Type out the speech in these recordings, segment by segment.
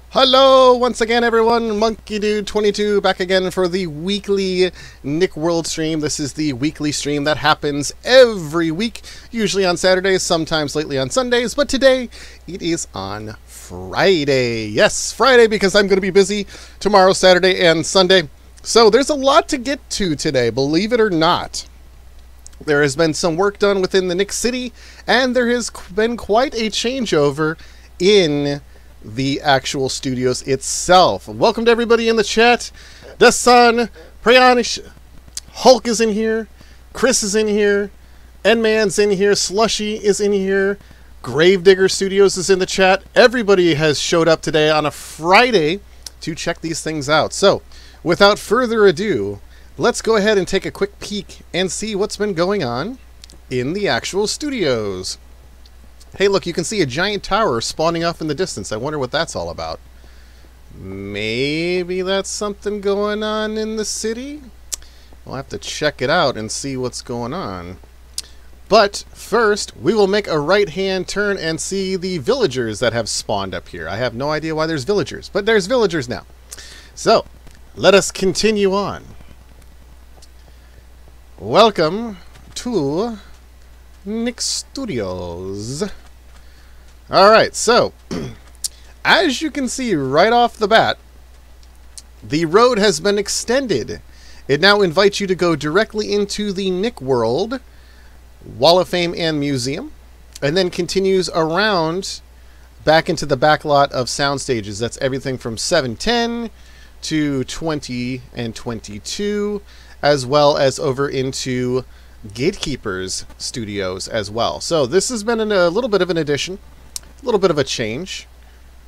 Hello once again everyone, MonkeyDude22 back again for the weekly Nick World stream. This is the weekly stream that happens every week, usually on Saturdays, sometimes lately on Sundays, but today it is on Friday. Yes, Friday, because I'm going to be busy tomorrow, Saturday, and Sunday. So there's a lot to get to today, believe it or not. There has been some work done within the Nick City, and there has been quite a changeover in the actual studios itself. Welcome to everybody in the chat. The Sun, Prayanish, Hulk is in here, Chris is in here, N-Man's in here, Slushy is in here, Gravedigger Studios is in the chat. Everybody has showed up today on a Friday to check these things out. So, without further ado, let's go ahead and take a quick peek and see what's been going on in the actual studios. Hey, look, you can see a giant tower spawning off in the distance. I wonder what that's all about. Maybe that's something going on in the city? We'll have to check it out and see what's going on. But first, we will make a right-hand turn and see the villagers that have spawned up here. I have no idea why there's villagers, but there's villagers now. So, let us continue on. Welcome to Nick Studios. Alright, so, as you can see right off the bat, the road has been extended. It now invites you to go directly into the Nick World, Wall of Fame and Museum, and then continues around back into the back lot of sound stages. That's everything from 710 to 20 and 22, as well as over into Gatekeepers Studios as well. So this has been a little bit of an addition, a little bit of a change.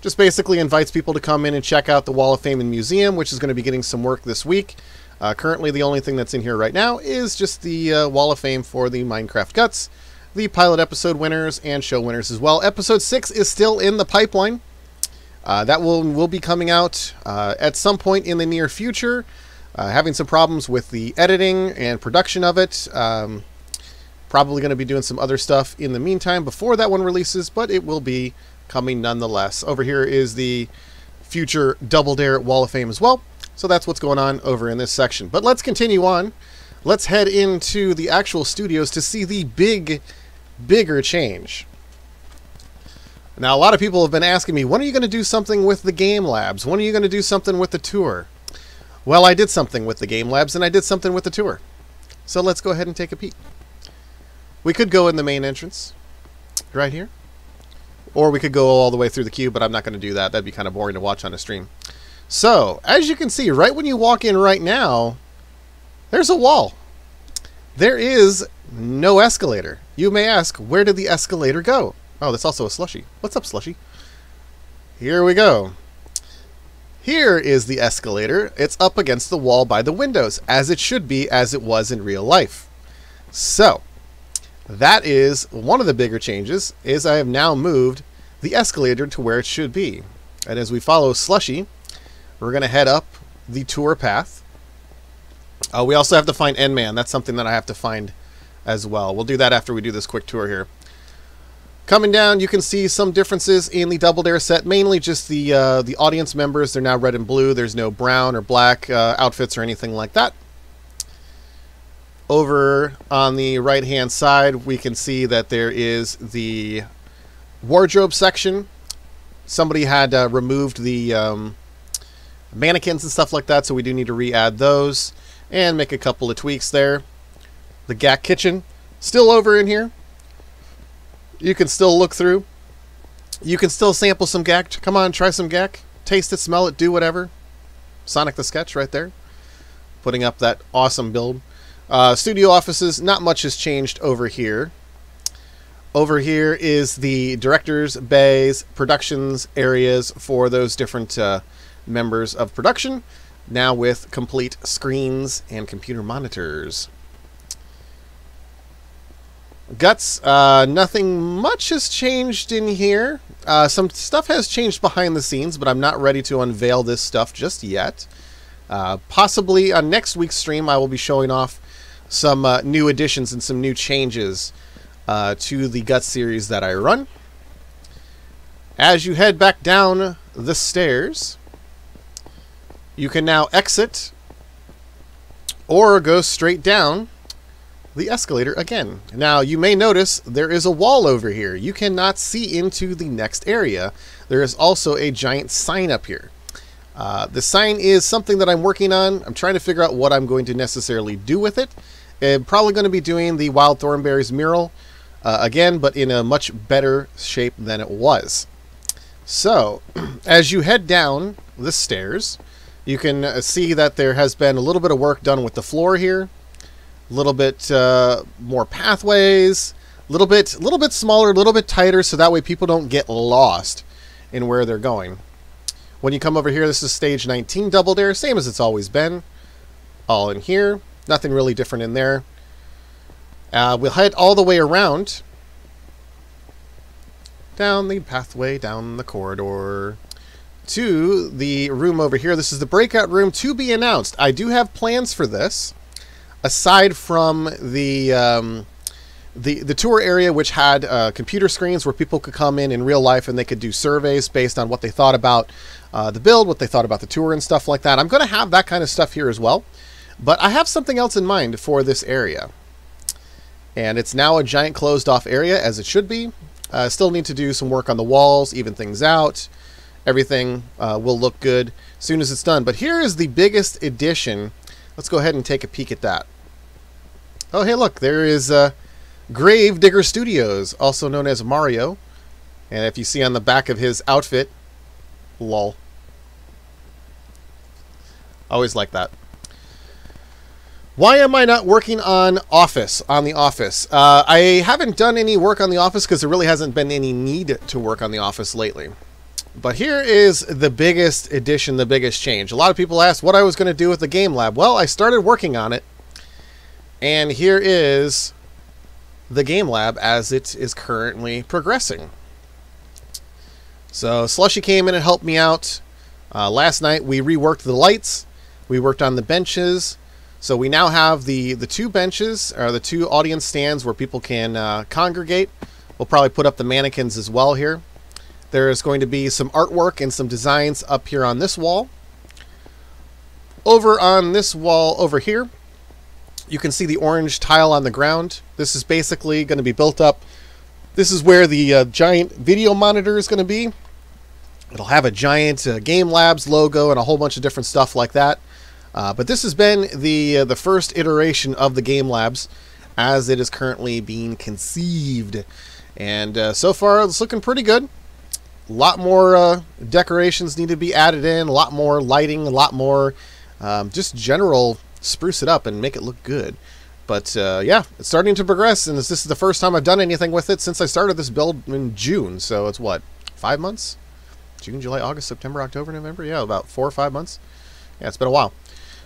Just basically invites people to come in and check out the Wall of Fame and Museum, which is going to be getting some work this week. Currently the only thing that's in here right now is just the Wall of Fame for the Minecraft Guts, the pilot episode winners, and show winners as well. Episode 6 is still in the pipeline. That will be coming out at some point in the near future. Having some problems with the editing and production of it. Probably going to be doing some other stuff in the meantime before that one releases, but it will be coming nonetheless. Over here is the future Double Dare Wall of Fame as well. So that's what's going on over in this section. But let's continue on. Let's head into the actual studios to see the bigger change. Now, a lot of people have been asking me, when are you going to do something with the Game Labs? When are you going to do something with the tour? Well, I did something with the Game Labs, and I did something with the tour. So let's go ahead and take a peek. We could go in the main entrance, right here. Or we could go all the way through the queue, but I'm not going to do that. That'd be kind of boring to watch on a stream. So, as you can see, right when you walk in right now, there's a wall. There is no escalator. You may ask, where did the escalator go? Oh, that's also a Slushy. What's up, Slushy? Here we go. Here is the escalator. It's up against the wall by the windows, as it should be, as it was in real life. So, that is one of the bigger changes, is I have now moved the escalator to where it should be. And as we follow Slushy, we're going to head up the tour path. We also have to find N-Man. That's something that I have to find as well. We'll do that after we do this quick tour here. Coming down, you can see some differences in the Double Dare set, mainly just the audience members. They're now red and blue. There's no brown or black outfits or anything like that. Over on the right-hand side, we can see that there is the wardrobe section. Somebody had removed the mannequins and stuff like that, so we do need to re-add those and make a couple of tweaks there. The GAC kitchen, still over in here. You can still look through. You can still sample some GAC. Come on, try some GAC. Taste it, smell it, do whatever. Sonic the Sketch right there. Putting up that awesome build. Studio offices, not much has changed over here. Over here is the directors' bays, productions areas for those different members of production. Now with complete screens and computer monitors. Guts, nothing much has changed in here. Some stuff has changed behind the scenes, but I'm not ready to unveil this stuff just yet. Possibly on next week's stream, I will be showing off some new additions and some new changes to the Guts series that I run. As you head back down the stairs, you can now exit or go straight down the escalator again. Now, you may notice there is a wall over here. You cannot see into the next area. There is also a giant sign up here. The sign is something that I'm working on. I'm trying to figure out what I'm going to necessarily do with it. I'm probably going to be doing the Wild Thornberrys mural again, but in a much better shape than it was. So, as you head down the stairs, you can see that there has been a little bit of work done with the floor here. A little bit more pathways, a little bit smaller, a little bit tighter, so that way people don't get lost in where they're going. When you come over here, this is stage 19 Double Dare, same as it's always been. All in here, nothing really different in there. We'll head all the way around down the pathway, down the corridor to the room over here. This is the breakout room to be announced. I do have plans for this, aside from the tour area, which had computer screens where people could come in real life and they could do surveys based on what they thought about the build, what they thought about the tour and stuff like that. I'm going to have that kind of stuff here as well, but I have something else in mind for this area. And it's now a giant closed off area, as it should be. Still need to do some work on the walls, even things out. Everything will look good as soon as it's done. But here is the biggest addition. Let's go ahead and take a peek at that. Oh, hey, look, there is Grave Digger Studios, also known as Mario. And if you see on the back of his outfit, lol. Always like that. Why am I not working on the Office? I haven't done any work on the Office because there really hasn't been any need to work on the Office lately. But here is the biggest addition, the biggest change. A lot of people asked what I was going to do with the Game Lab. Well, I started working on it. And here is the Game Lab as it is currently progressing. So Slushy came in and helped me out. Last night we reworked the lights. We worked on the benches. So we now have the two benches, or the two audience stands where people can congregate. We'll probably put up the mannequins as well here. There's going to be some artwork and some designs up here on this wall. Over on this wall over here, you can see the orange tile on the ground. This is basically going to be built up. This is where the giant video monitor is going to be. It'll have a giant Game Labs logo and a whole bunch of different stuff like that. But this has been the first iteration of the Game Labs as it is currently being conceived. And so far, it's looking pretty good. A lot more decorations need to be added in, a lot more lighting, a lot more just general spruce it up and make it look good. But yeah, it's starting to progress, and this is the first time I've done anything with it since I started this build in June. So it's what, 5 months? June, July, August, September, October, November? Yeah, about 4 or 5 months. Yeah, it's been a while.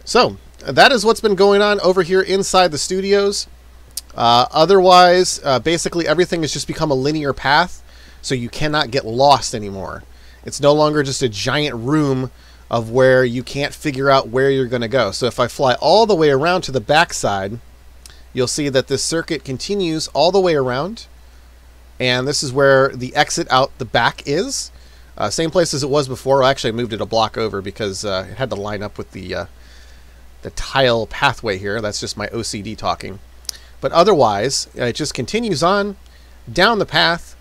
So that is what's been going on over here inside the studios. Otherwise, basically everything has just become a linear path, so you cannot get lost anymore. It's no longer just a giant room of where you can't figure out where you're going to go. So if I fly all the way around to the back side, you'll see that this circuit continues all the way around, and this is where the exit out the back is. Same place as it was before. Well, actually, I moved it a block over because it had to line up with the tile pathway here. That's just my OCD talking. But otherwise, it just continues on down the path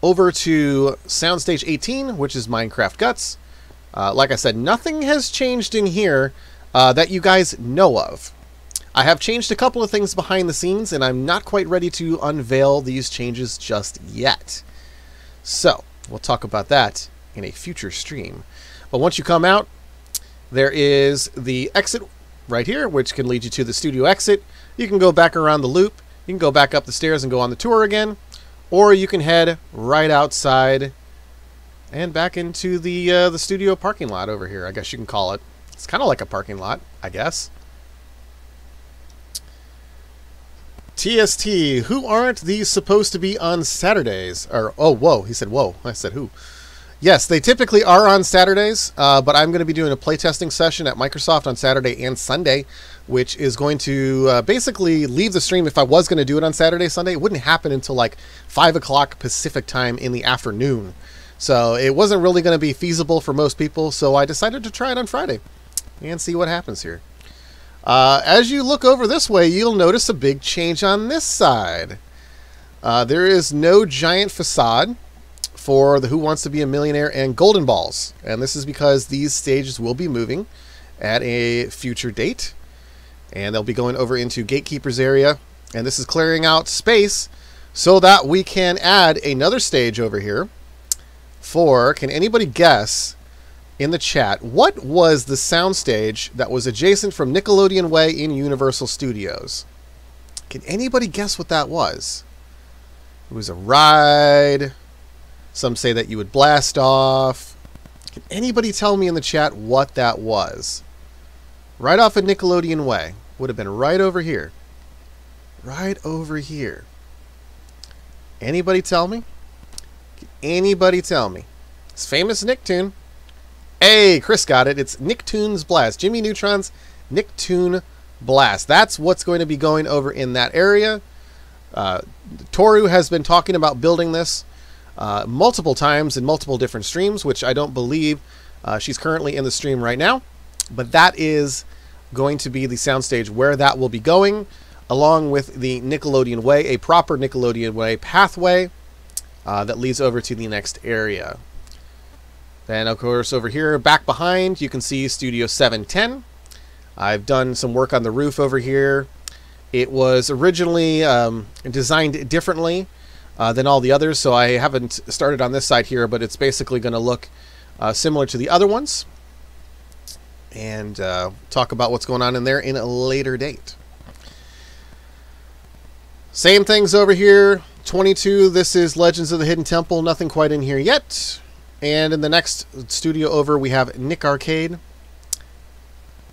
over to Soundstage 18, which is Minecraft Guts. Like I said, nothing has changed in here that you guys know of. I have changed a couple of things behind the scenes, and I'm not quite ready to unveil these changes just yet. So, we'll talk about that in a future stream. But once you come out, there is the exit right here, which can lead you to the studio exit. You can go back around the loop. You can go back up the stairs and go on the tour again. Or you can head right outside and back into the studio parking lot over here, I guess you can call it. It's kind of like a parking lot, I guess. TST, who aren't these supposed to be on Saturdays? Or, oh, whoa, he said whoa. I said who? Yes, they typically are on Saturdays, but I'm going to be doing a playtesting session at Microsoft on Saturday and Sunday, which is going to basically leave the stream. If I was going to do it on Saturday, Sunday, it wouldn't happen until like 5 o'clock Pacific time in the afternoon. So it wasn't really going to be feasible for most people, so I decided to try it on Friday and see what happens here. As you look over this way, you'll notice a big change on this side. There is no giant facade for the Who Wants to Be a Millionaire and Golden Balls. And this is because these stages will be moving at a future date. And they'll be going over into Gatekeeper's area. And this is clearing out space so that we can add another stage over here for, can anybody guess in the chat, what was the soundstage that was adjacent from Nickelodeon Way in Universal Studios? Can anybody guess what that was? It was a ride. Some say that you would blast off. Can anybody tell me in the chat what that was? Right off of Nickelodeon Way. Would have been right over here. Right over here. Anybody tell me? Can anybody tell me? It's famous Nicktoon. Hey, Chris got it. It's Nicktoon's Blast. Jimmy Neutron's Nicktoon Blast. That's what's going to be going over in that area. Toru has been talking about building this multiple times in multiple different streams, which I don't believe she's currently in the stream right now. But that is going to be the soundstage where that will be going, along with the Nickelodeon Way, a proper Nickelodeon Way pathway that leads over to the next area. Then, of course, over here, back behind, you can see Studio 710. I've done some work on the roof over here. It was originally designed differently than all the others, so I haven't started on this side here, but it's basically going to look similar to the other ones. And talk about what's going on in there in a later date. Same things over here. 22, this is Legends of the Hidden Temple. Nothing quite in here yet. And in the next studio over, we have Nick Arcade.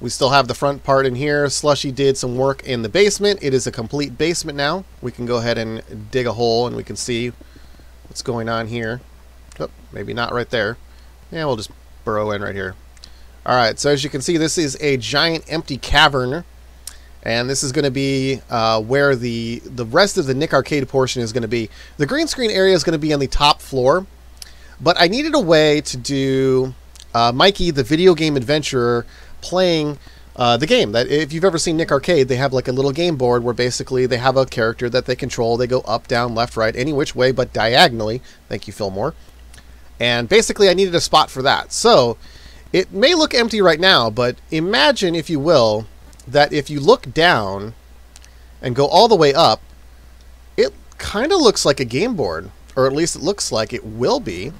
We still have the front part in here. Slushy did some work in the basement. It is a complete basement now. We can go ahead and dig a hole and we can see what's going on here. Oh, maybe not right there. Yeah, we'll just burrow in right here. Alright, so as you can see, this is a giant empty cavern. And this is going to be where the rest of the Nick Arcade portion is going to be. The green screen area is going to be on the top floor. But I needed a way to do Mikey, the video game adventurer, playing the game. That if you've ever seen Nick Arcade, they have like a little game board where basically they have a character that they control. They go up, down, left, right, any which way but diagonally. Thank you, Fillmore. And basically I needed a spot for that. So it may look empty right now, but imagine, if you will, that if you look down and go all the way up, it kind of looks like a game board, or at least it looks like it will be.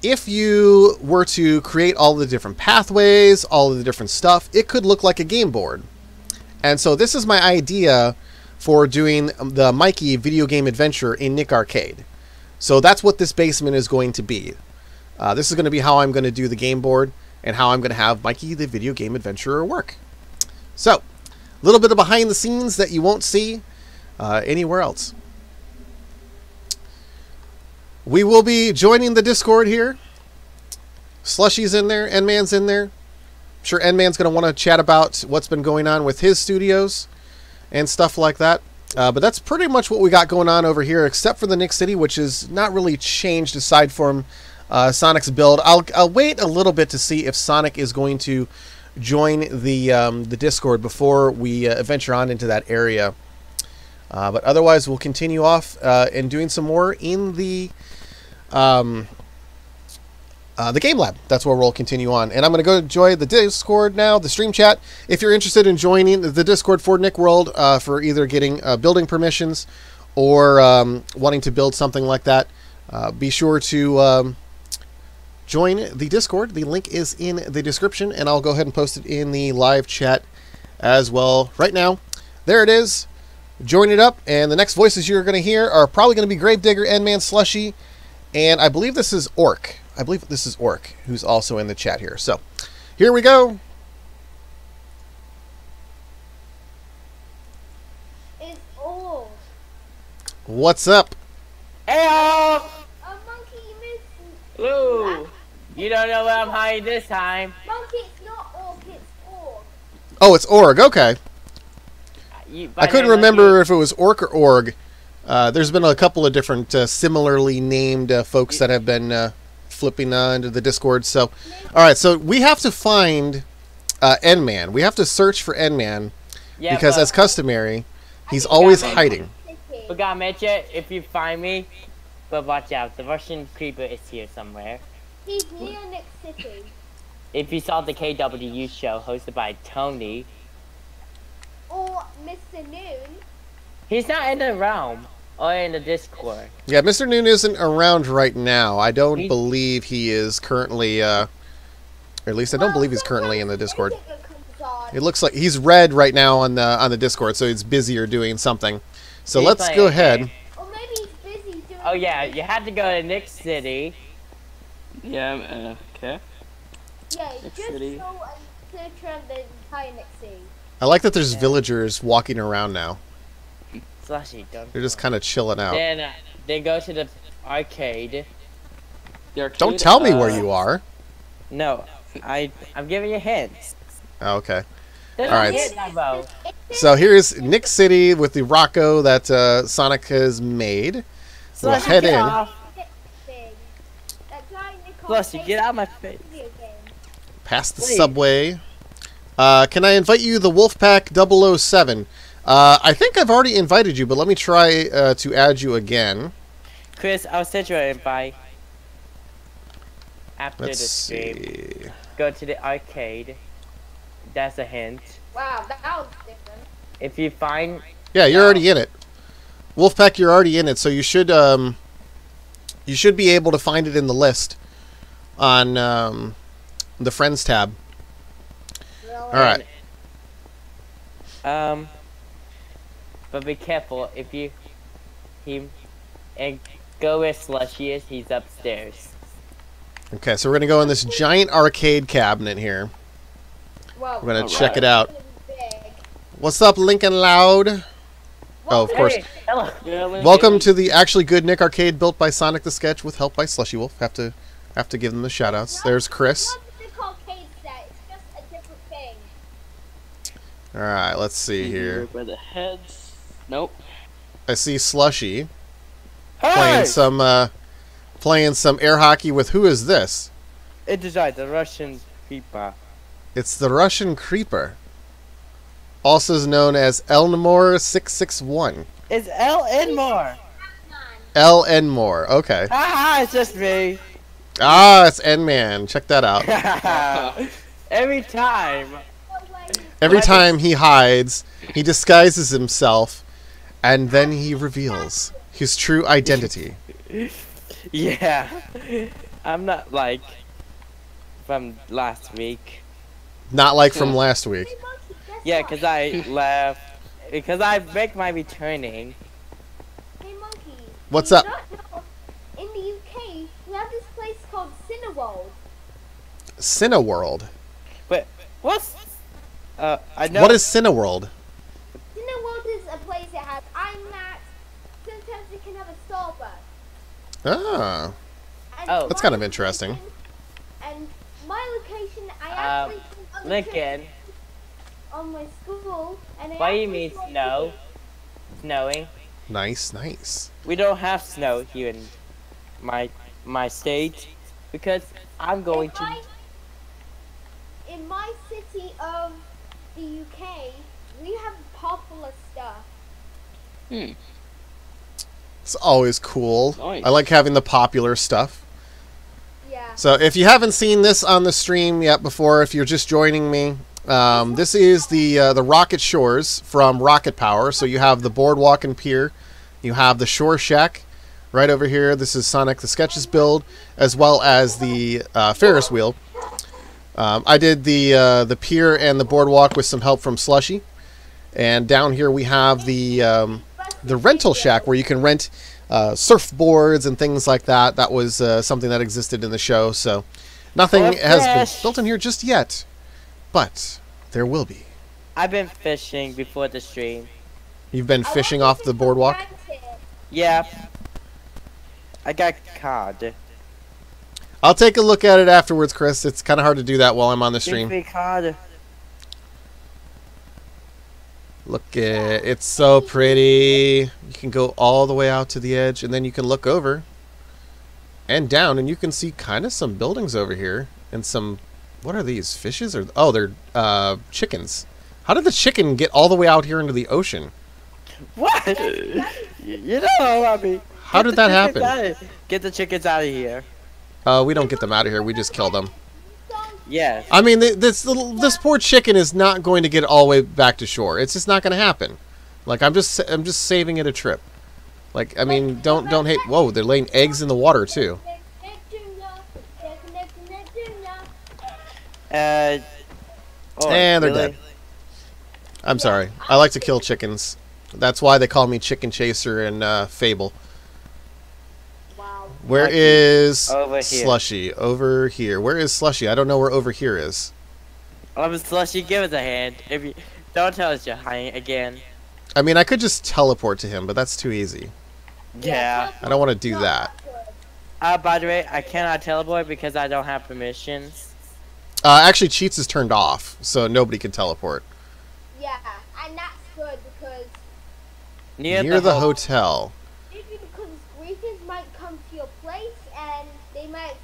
If you were to create all the different pathways, all of the different stuff, it could look like a game board. And so this is my idea for doing the Mikey video game adventure in Nick Arcade. So that's what this basement is going to be. This is going to be how I'm going to do the game board and how I'm going to have Mikey the video game adventurer work. So, a little bit of behind the scenes that you won't see anywhere else. We will be joining the Discord here. Slushy's in there. N-Man's in there. I'm sure N-Man's going to want to chat about what's been going on with his studios and stuff like that. But that's pretty much what we got going on over here, except for the Nick City, which is not really changed aside from Sonic's build. I'll wait a little bit to see if Sonic is going to join the Discord before we venture on into that area. But otherwise, we'll continue off and doing some more in the Game Lab. That's where we'll continue on. And I'm going to go enjoy the Discord now, the stream chat. If you're interested in joining the Discord for Nick World for either getting building permissions or wanting to build something like that, be sure to join the Discord. The link is in the description, and I'll go ahead and post it in the live chat as well right now. There it is. Join it up, and the next voices you're going to hear are probably going to be Gravedigger, N-Man, Slushy, and I believe this is Orc. I believe this is Orc, who's also in the chat here. So, here we go. It's old. What's up? Hey, A monkey missing. Ooh, you don't know where I'm hiding this time. Monkey, it's not orc, it's orc. Oh, it's org. Okay. By I couldn't then, remember Lucky, if it was orc or org. There's been a couple of different similarly named folks that have been flipping into the Discord. So, all right. So we have to find N-Man. We have to search for N-Man Yeah, because, but as customary, he's think always that's hiding. City. forgot to mention, if you find me, but watch out, the Russian creeper is here somewhere. He's near Nick City. If you saw the KWU show hosted by Tony, Or Mr. Noon. he's not in the realm or in the Discord. Yeah, Mr. Noon isn't around right now. I don't He's- believe he is currently. Or at least I don't believe he's currently in the Discord. It looks like he's red right now on the Discord, so he's busy or doing something. So He's let's playing go a ahead. game. Or maybe he's busy doing. Oh yeah, you had to go to Nick City. Yeah, okay. Yeah, Nick just City. go and search around the entire Nick City. I like that there's villagers walking around now. Slushy, don't. They're just kind of chilling out. Then go to the arcade. The arcade, Don't tell me where you are. No, I'm giving you hints. Oh, okay. There's All a right. hint, Navo. So here's Nick City with the Rocco that Sonic has made. We'll Slushy, head get in. off. Thing. That guy Nicole Slushy, Cage get out of my face. video game. Past the Wait. subway. Can I invite you, the Wolfpack 007? I think I've already invited you, but let me try to add you again. Chris, I'll send you an invite. After Let's the stream, see. go to the arcade. That's a hint. Wow, that was different. If you find, Yeah, you're already in it. Wolfpack, you're already in it, so you should be able to find it in the list on the Friends tab. Really? All right. But be careful if and go where Slushy is. He's upstairs. Okay, so we're gonna go in this giant arcade cabinet here. Wow. We're gonna All check right. it out. Big. What's up, Lincoln Loud? Oh, of course. Hey, hello. Yeah, Welcome to the actually good Nick arcade built by Sonic the Sketch with help by Slushy Wolf. Have to give them the shout outs. There's Chris. Not the Nicole Cage set, it's just a different thing. All right, let's see here. By the heads. Nope. I see Slushy Hey! playing some air hockey with who is this? It is right, the Russian creeper. It's the Russian Creeper, also known as Elnmore661. It's L. Enmore. L. Enmore. Okay. Haha, it's just me. Ah, it's N-Man. Check that out. Every time. Every What? time he hides, he disguises himself, and then he reveals his true identity. Yeah. I'm not like from last week. Not like from last week. Hey, Monkey, guess Yeah, what? because I left. Because I make my returning. Hey, Monkey. What's do you up? not know, in the UK, we have this place called Cineworld. Cineworld. But what's I know. What is Cineworld? Cineworld is a place that has IMAX. Sometimes it can have a Starbucks. Ah, And Oh. That's my kind of interesting. location- And my location, I actually took other Lincoln? trips on my school. And I What do you actually mean saw snow? Snowing? Nice, nice. We don't have snow here in my state because I'm going in to. in my city of the UK, we have popular stuff. It's always cool. Nice. I like having the popular stuff. Yeah. So if you haven't seen this on the stream yet before, if you're just joining me, this is the Rocket Shores from Rocket Power. So you have the Boardwalk and Pier, you have the Shore Shack right over here. This is Sonic the Sketches build, as well as the Ferris wheel. I did the pier and the boardwalk with some help from Slushy, and down here we have the rental shack where you can rent surfboards and things like that. That was something that existed in the show, so nothing Or has been fish. built in here just yet, but there will be. I've been fishing before the stream. You've been fishing off the boardwalk? Yeah. I got cod. I'll take a look at it afterwards, Chris. It's kind of hard to do that while I'm on the stream. Ricardo. Look at it's so pretty. You can go all the way out to the edge, and then you can look over and down, and you can see kind of some buildings over here and some. What are these fishes? Or oh, they're chickens. How did the chicken get all the way out here into the ocean? What? You know, I mean. How did that happen? Get the chickens out of here. We don't get them out of here. We just kill them. Yes. I mean, this poor chicken is not going to get all the way back to shore. It's just not going to happen. Like I'm just saving it a trip. Like I mean, don't hate. Whoa, they're laying eggs in the water too. Oh, And they're really? dead. I'm sorry. I like to kill chickens. That's why they call me Chicken Chaser in Fable. Wow. Where Lucky. is Over here. Slushy? Over here. Where is Slushy? I don't know where over here is. Slushy, give us a hand. If you don't tell us you're hiding again. I mean, I could just teleport to him, but that's too easy. Yeah. I don't want to do that. By the way, I cannot teleport because I don't have permissions. Actually, Cheats is turned off, so nobody can teleport. Yeah, and that's good because Near the hotel. because griefers might come to your place and they might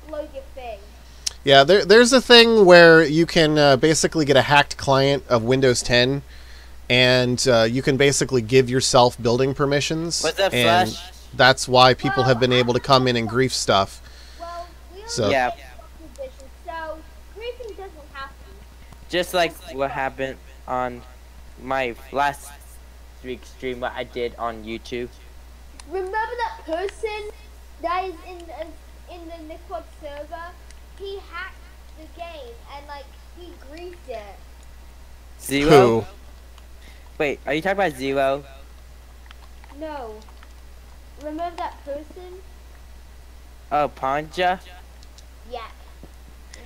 explode your thing. Yeah, there's a thing where you can basically get a hacked client of Windows 10, and you can basically give yourself building permissions. What's up, and Flash? that's why people have been able to come in and grief stuff. Well, we only So- Yeah. have position, so griefing doesn't happen. Just like what happened on my last week's stream, what I did on YouTube. Remember that person that is in the Nickwood server? He hacked the game and like he griefed it. Zero? Who? Wait, are you talking about Zero? No. Remember that person? Oh, Panja? Yeah.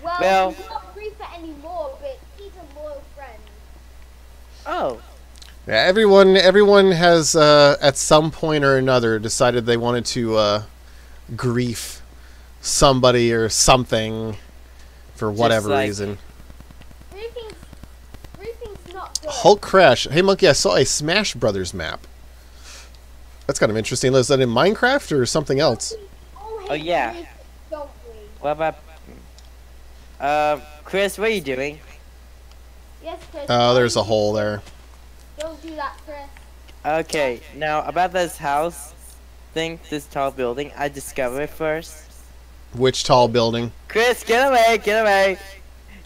Well, Well- he's not a griefer anymore, but he's a loyal friend. Oh. Yeah, everyone has at some point or another decided they wanted to grief somebody or something for whatever like- reason. Griefing's not good. Hulk crash. Hey monkey, I saw a Smash Brothers map. That's kind of interesting. Is that in Minecraft or something else? We all hate Oh, yeah. griefers, don't we? What about... Chris, what are you doing? Yes, Chris. Oh, there's a hole there. Don't do that, Chris. Okay, now about this house thing, this tall building, I discovered it first. Which tall building? Chris, get away, get away.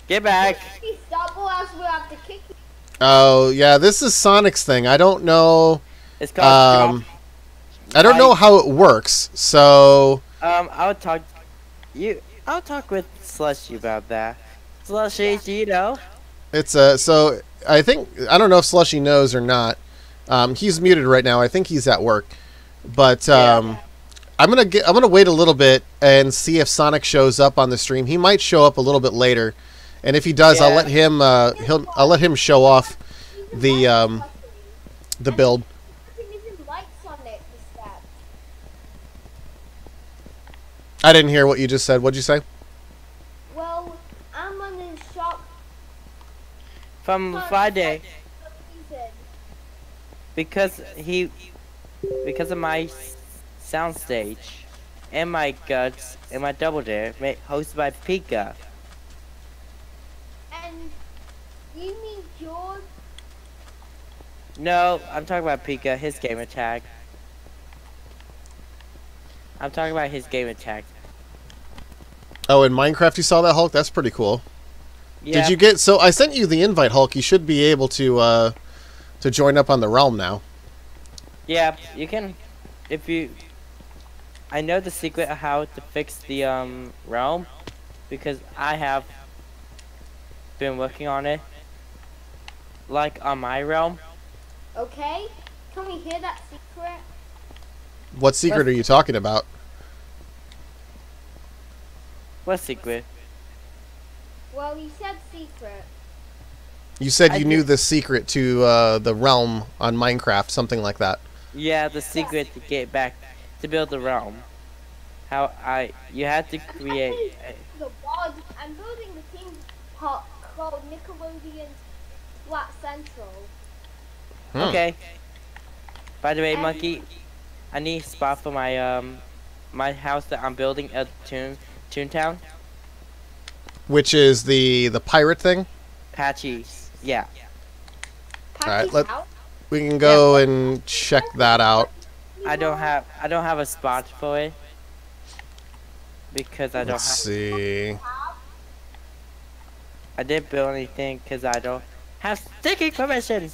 Get back. Please stop or else we'll have to kick you. Oh, yeah, this is Sonic's thing. I don't know. It's called I don't know how it works. So, I'll talk with Slushy about that. Slushy, do you know? it's so I don't know if Slushy knows or not. He's muted right now. I think he's at work. But I'm gonna wait a little bit and see if Sonic shows up on the stream. He might show up a little bit later, and if he does, I'll Yeah. let him I'll let him show off the build. Nothing even like Sonic is that. I didn't hear what you just said. What'd you say? Well, I'm on the shop From for Friday. some reason. Because of my soundstage and my guts and my double dare hosted by Pika. And you mean George? No, I'm talking about Pika, his gamer tag. I'm talking about his gamer tag. Oh, in Minecraft you saw that Hulk? That's pretty cool. Yeah. Did you get? So I sent you the invite, Hulk. You should be able to join up on the realm now. Yeah, you can, if you... I know the secret of how to fix the realm, because I have been working on it. Like on my realm. Okay. Can we hear that secret? What secret are you talking about? What secret? Well, you said secret. You said I you knew did- the secret to the realm on Minecraft, something like that. Yeah, the secret to get back to build the realm. you had to create. The mod. I'm building the theme park called Nickelodeon Flat Central. Okay. By the way, And- Monkey, I need a spot for my my house that I'm building at Toontown. Which is the pirate thing. Patchy's. Yeah. Patty's let- house. We can go and check that out. I don't have a spot for it because I don't Let's have. see. I didn't build anything because I don't have sticking permission.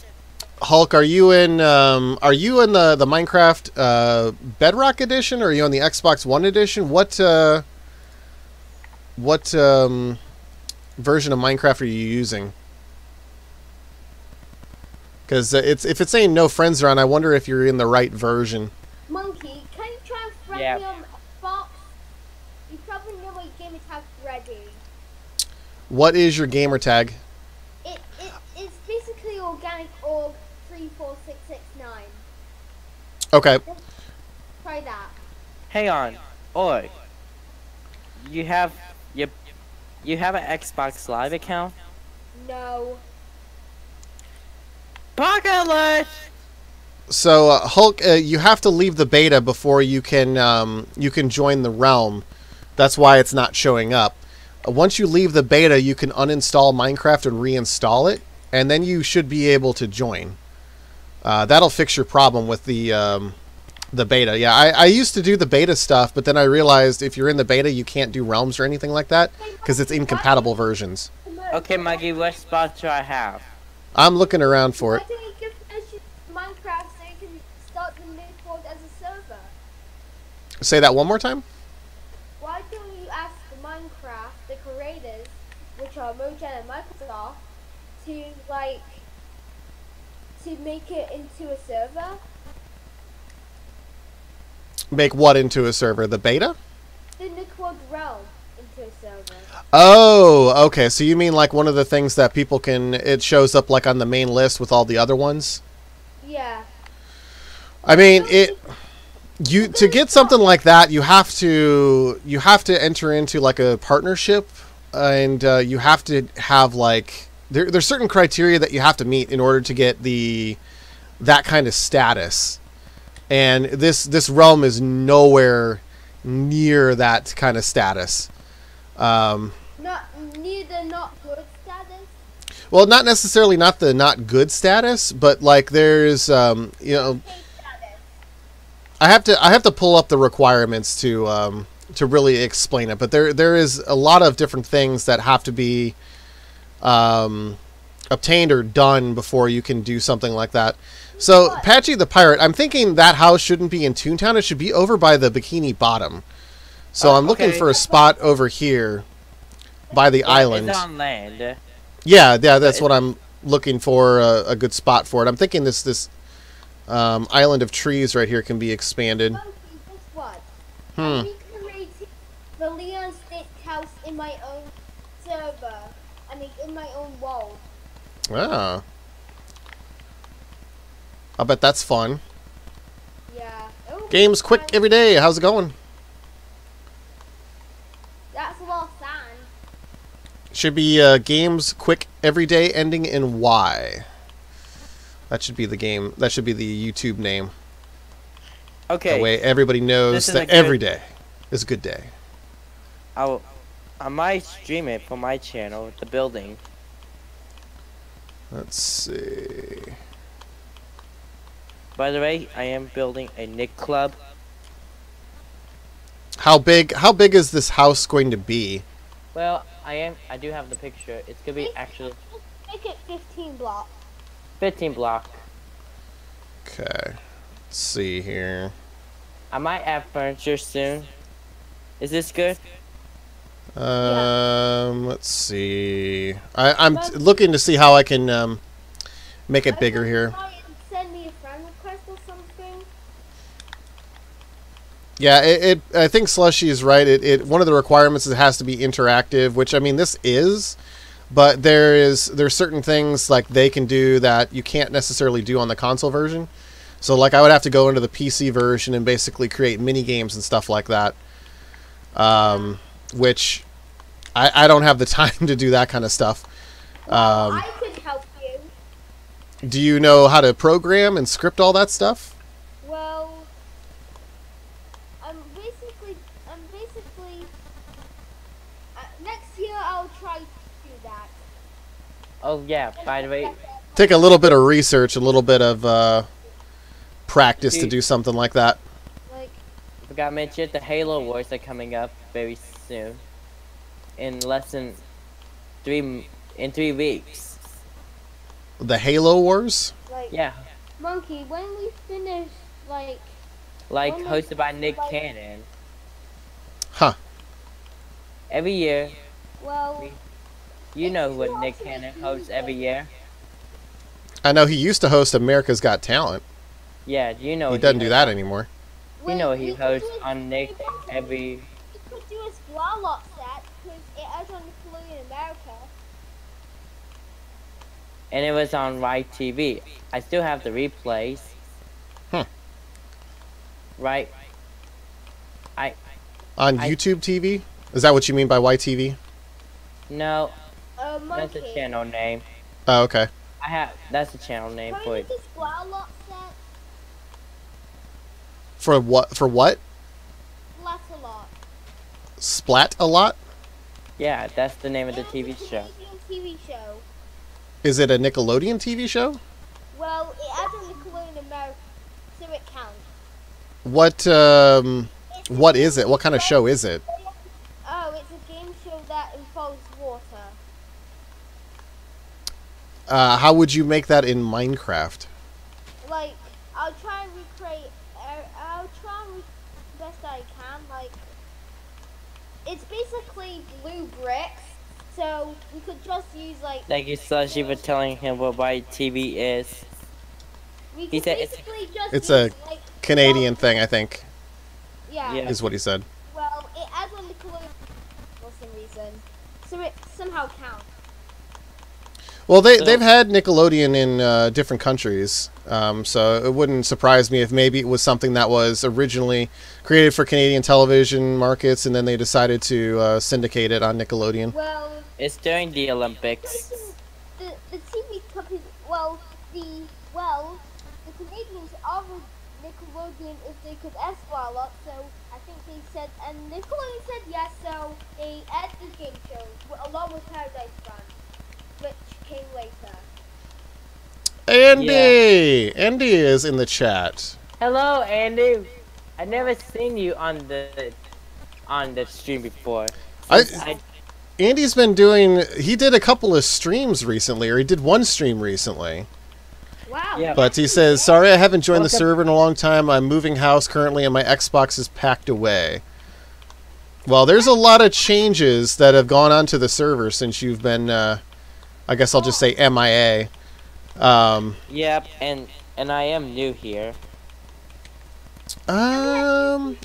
Hulk, are you in the Minecraft Bedrock edition, or are you on the Xbox One edition? What version of Minecraft are you using? Because if it's saying no friends are on, I wonder if you're in the right version. Monkey, can you try and friend Yeah. me on Xbox? You probably know what game is have ready. What is your gamer tag? It's basically organic org 34669. Okay. Try that. Hang on. Oi. You have an Xbox Live account? No. Pocket alert! So Hulk, you have to leave the beta before you can join the realm. That's why it's not showing up. Once you leave the beta, you can uninstall Minecraft and reinstall it, and then you should be able to join. That'll fix your problem with the beta. Yeah, I used to do the beta stuff, but then I realized if you're in the beta, you can't do realms or anything like that because it's incompatible versions. Okay, Maggie, what spot do I have? I'm looking around for it. Why don't you give us Minecraft so you can start the new world as a server? Say that one more time. Why don't you ask Minecraft, the creators, which are Mojang and Microsoft, to make it into a server? Make what into a server? The beta? The Nickworld Realm into a server. Oh, okay. So you mean like one of the things that people can... It shows up like on the main list with all the other ones? Yeah. I mean, to get something like that, you have to enter into like a partnership, and you have to have like there's certain criteria that you have to meet in order to get that kind of status. And this realm is nowhere near that kind of status. Not good status. Well, not necessarily not the not good status, but like there's Okay status. I have to pull up the requirements to really explain it, but there is a lot of different things that have to be obtained or done before you can do something like that. So, Patchy the Pirate, I'm thinking that house shouldn't be in Toontown. It should be over by the Bikini Bottom. So I'm looking okay. for a spot over here by the island. It's on land. Yeah, that's what I'm looking for, a good spot for it. I'm thinking this island of trees right here can be expanded. Monkey, guess what? Hmm. I'm recreating the Leon Steakhouse in my own server. I mean, in my own world. Ah. I bet that's fun. Yeah. Oh, Games quick every day. How's it going? That's a lot of sand. Should be games quick every day ending in Y. That should be the game. That should be the YouTube name. Okay. That way everybody knows This is that a good- every day is a good day. I might stream it for my channel, the building. Let's see. By the way, I am building a Nick Club. How big is this house going to be? Well, I do have the picture. It's gonna be actually Make it 15 blocks. 15 block. Okay. Let's see here. I might add furniture soon. Is this good? Let's see. I'm looking to see how I can make it bigger here. Try and send me a friend request or something. Yeah, I think Slushy is right. One of the requirements is it has to be interactive, which I mean this is, but there's certain things like they can do that you can't necessarily do on the console version. So like I would have to go into the PC version and basically create mini games and stuff like that. which I don't have the time to do that kind of stuff. I could help you. Do you know how to program and script all that stuff? Well, I'm basically, next year I'll try to do that. Oh yeah, by the way, Take a little bit of research, a little bit of practice to do something like that. Like, forgot to mention the Halo Wars are coming up very soon. In less than 3 weeks. The Halo Wars? Yeah, Monkey, when we finish, like hosted by Nick Cannon. Huh. Every year, well, you know what Nick Cannon hosts every year. I know he used to host America's Got Talent. Yeah, you know He doesn't do that anymore. You know he we could hosts do on Nick every. We could do a Squarlock set because it airs on Nickelodeon America. And it was on Right TV. I still have the replays. Huh. Right. On YouTube TV? Is that what you mean by YTV? No, that's Monkey. a channel name. Oh, okay. That's a channel name Can for we it. do the Squarlock set? For what? For what? Laugh a lot. Splat a lot? Yeah, that's the name of the It's TV a show. Canadian TV show. Is it a Nickelodeon TV show? Well, it airs on Nickelodeon America, so it counts. What is it? What kind of show is it? Oh, it's a game show that involves water. How would you make that in Minecraft? Like, I'll try and recreate. I'll try and best I can. Like, it's basically blue bricks, so we could just use like. Thank you, Slushy, for telling him what White TV is. We He could said basically just it's use, a like, Canadian thing, I think, Yeah. Yeah. is what he said. Well, it adds on Nickelodeon for some reason, so it somehow counts. Well, they've had Nickelodeon in different countries, so it wouldn't surprise me if maybe it was something that was originally created for Canadian television markets, and then they decided to syndicate it on Nickelodeon. Well, It's during the Olympics. the TV company. The Canadians offered Nickelodeon if they could escort a lot, so I think they said, and Nickelodeon said yes, so they added the game show along with Paradise Run, which came later. Andy! Andy is in the chat. Hello, Andy. I never seen you on the stream before. Andy's been doing... He did a couple of streams recently, or he did one stream recently. Wow. Yeah. But he says, sorry I haven't joined the Welcome. server in a long time. I'm moving house currently and my Xbox is packed away. Well, there's a lot of changes that have gone onto the server since you've been, I guess I'll just say MIA. Yep, and I am new here. I'm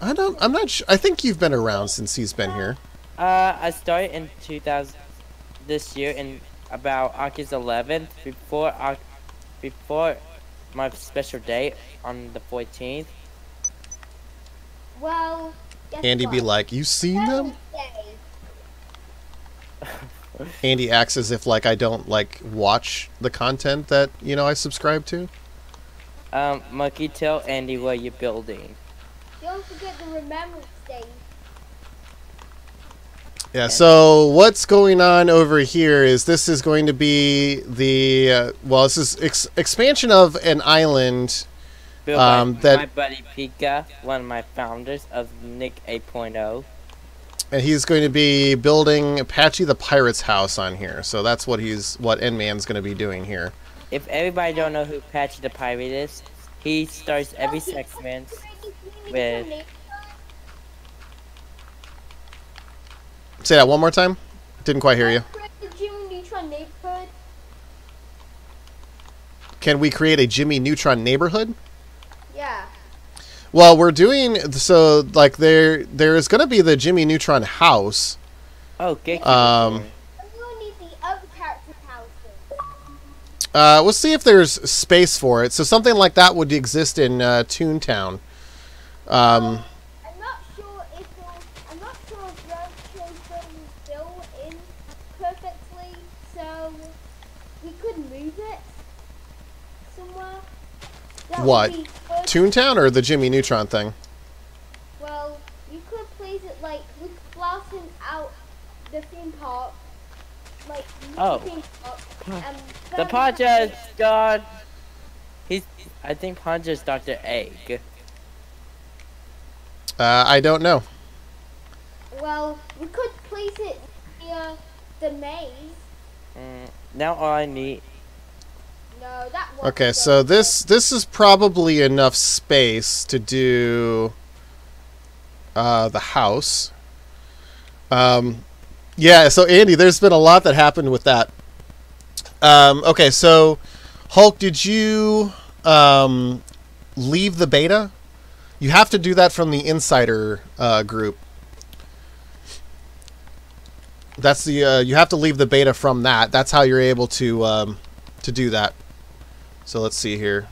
not sure. I think you've been around since he's been here. I started in 2000 this year in about August 11th before my special day on the 14th. Well, guess Andy what? be like, you seen them? Thursday. Andy acts as if like I don't like watch the content that, you know, I subscribe to. Monkey, tell Andy what you're building. Don't forget the Remembrance Day. Yeah, so what's going on over here is this is going to be the, this is expansion of an island. Built by that- my buddy Pika, one of my founders of Nick 8.0. And he's going to be building Apache the Pirate's house on here. So that's what N-Man's going to be doing here. If everybody don't know who Patchy the Pirate is, he starts every segment with... Say that one more time. Didn't quite hear you. The Jimmy Neutron neighborhood. Can we create a Jimmy Neutron neighborhood? Yeah. Well, we're doing so. Like there is going to be the Jimmy Neutron house. Oh, Geeky. I'm gonna need the other character houses. We'll see if there's space for it. So something like that would exist in Toontown. I'm not sure if I'm not move it somewhere. That would What? be good. Toontown or the Jimmy Neutron thing? Well, you could place it like we could blast him out the theme park, like Oh. theme park, and The then- Poncha is God. I think Poncha is Dr. Egg. I don't know. Well, we could place it near the maze. Now all I need. No, that was Okay, so this is probably enough space to do the house. Yeah, so Andy, there's been a lot that happened with that. Okay, so Hulk, did you leave the beta? You have to do that from the insider group. That's the you have to leave the beta from that. That's how you're able to do that. So let's see here.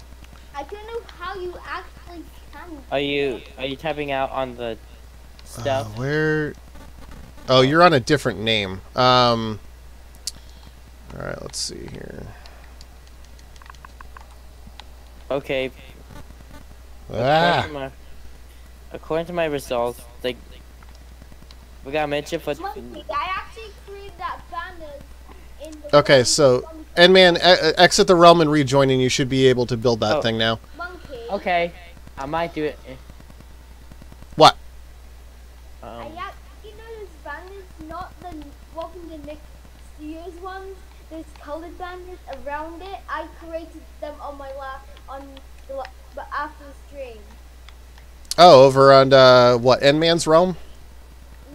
I don't know how you actually can. Are you typing out on the stuff? Where? Oh, you're on a different name. All right, let's see here. Okay. Ah, According to my results, like we got mentioned for. Monkey, I actually created that banner in the okay, so Endman, exit the realm and rejoin, and you should be able to build that Oh. thing now. Monkey. Okay, I might do it. What? I actually know this banner's not the welcome to Nick Studios ones. There's colored banners around it. I created them on my but after the stream. Oh, over on what? Endman's realm?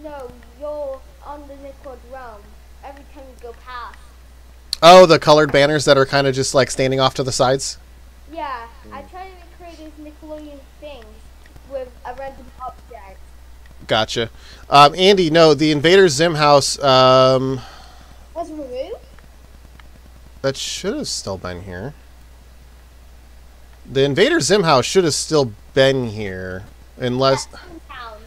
No, you're on the Nickelwood realm. Every time you go past. Oh, the colored banners that are kind of just like standing off to the sides. Yeah, I try to recreate these Nickelodeon things with a random object. Gotcha. Andy, no, the Invader Zim house. Was removed? That should have still been here. The Invader Zim house should have still been here, unless. That's in town.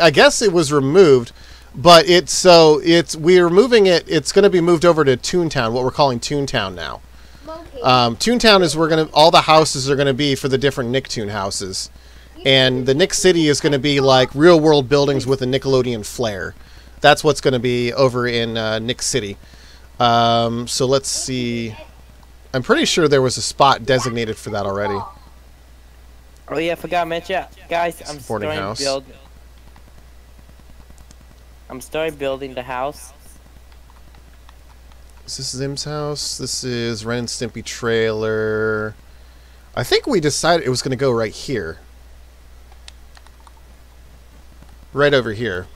I guess it was removed, but we're moving it. It's going to be moved over to Toontown, what we're calling Toontown now. Monkey. Toontown is all the houses are going to be for the different Nicktoon houses, and the Nick City is going to be like real world buildings with a Nickelodeon flair. That's what's going to be over in Nick City. So let's see. I'm pretty sure there was a spot designated for that already. Oh yeah, I forgot to mention, guys. I'm Supporting house. starting building the house. Is this Zim's house? This is Ren and Stimpy trailer. I think we decided it was going to go right here. Right over here.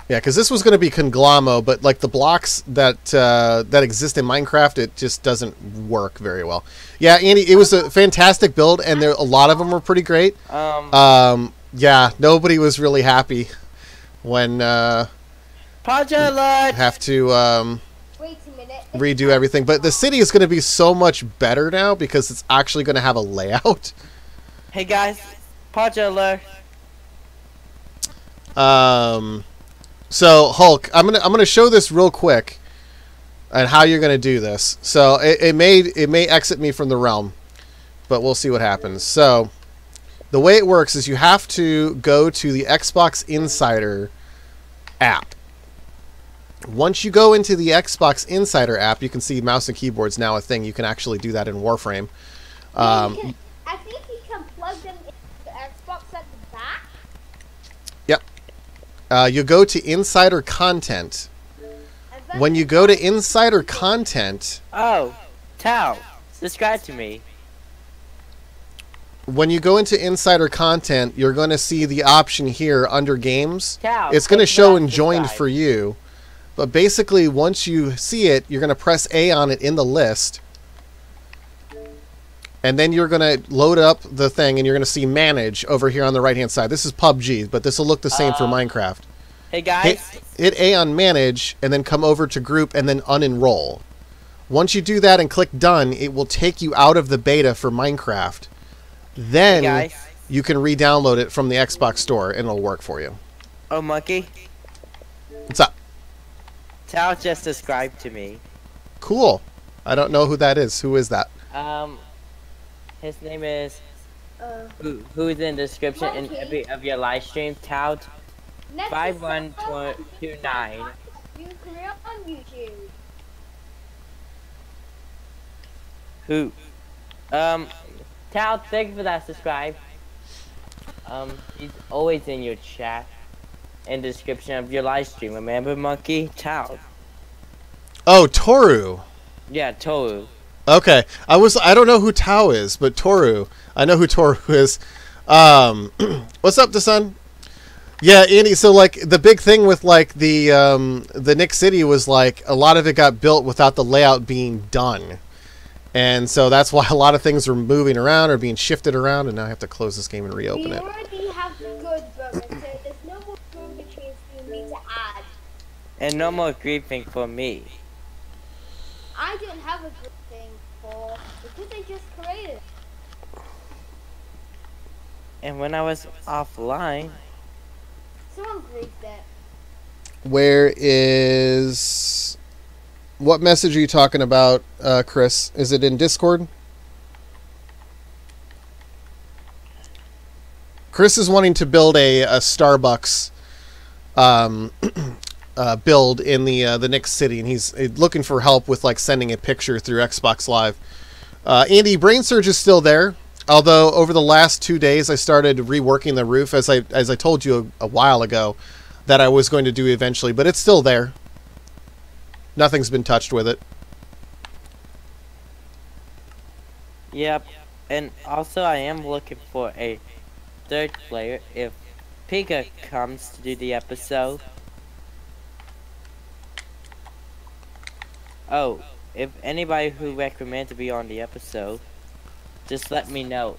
Yeah, because this was going to be Conglommo, but like the blocks that that exist in Minecraft, it just doesn't work very well. Yeah, Andy, it was a fantastic build, and a lot of them were pretty great. Yeah, nobody was really happy when Poncha alert! have to Wait a minute. redo everything. But the city is going to be so much better now because it's actually going to have a layout. Hey guys, Poncha alert! So Hulk, I'm gonna show this real quick, and how you're gonna do this. So it may exit me from the realm, but we'll see what happens. So the way it works is you have to go to the Xbox Insider app. Once you go into the Xbox Insider app, you can see mouse and keyboard's now a thing. You can actually do that in Warframe. I think you can plug them into the Xbox at the back. You go to Insider Content. And then When you go to Insider Content, Oh, Tao, subscribe to me. when you go into Insider Content, you're going to see the option here under Games. Tao, It's going to click show that and joined subscribe. for you. But basically, once you see it, you're going to press A on it in the list. And then you're going to load up the thing, and you're going to see Manage over here on the right-hand side. This is PUBG, but this will look the same for Minecraft. Hey guys, Hit A on Manage, and then come over to Group, and then Unenroll. Once you do that and click Done, it will take you out of the beta for Minecraft. Then hey guys. you can re-download it from the Xbox Store, and it'll work for you. Oh monkey. What's up? Tao just described to me. Cool. I don't know who that is. Who is that? His name is who is in the description in Monkey. every of your live stream. Tao Next is 5129. New career on YouTube. Who? Tao, thank you for that subscribe. He's always in your chat in the description of your live stream. Remember, Monkey? Tao. Oh, Toru. Yeah, Toru. Okay. I don't know who Tao is, but Toru. I know who Toru is. What's up, Dasun? Yeah, Andy, so like the big thing with like the Nick City was like a lot of it got built without the layout being done. And so that's why a lot of things are moving around or being shifted around, and now I have to close this game and reopen We it. already have the good burger, so there's no more burger chains for me to add. And no more griefing for me. I don't have a good thing for because I just created it. And when I was offline, Someone griefed it. Where is... What message are you talking about, Chris? Is it in Discord? Chris is wanting to build a Starbucks build in the Nick City, and he's looking for help with like sending a picture through Xbox Live. Andy, Brain Surge is still there, although over the last 2 days I started reworking the roof, as I told you a while ago that I was going to do eventually, but it's still there. Nothing's been touched with it. yep. And also, I am looking for a third player if Pika comes to do the episode. Oh, if anybody who recommend to be on the episode, just let me know.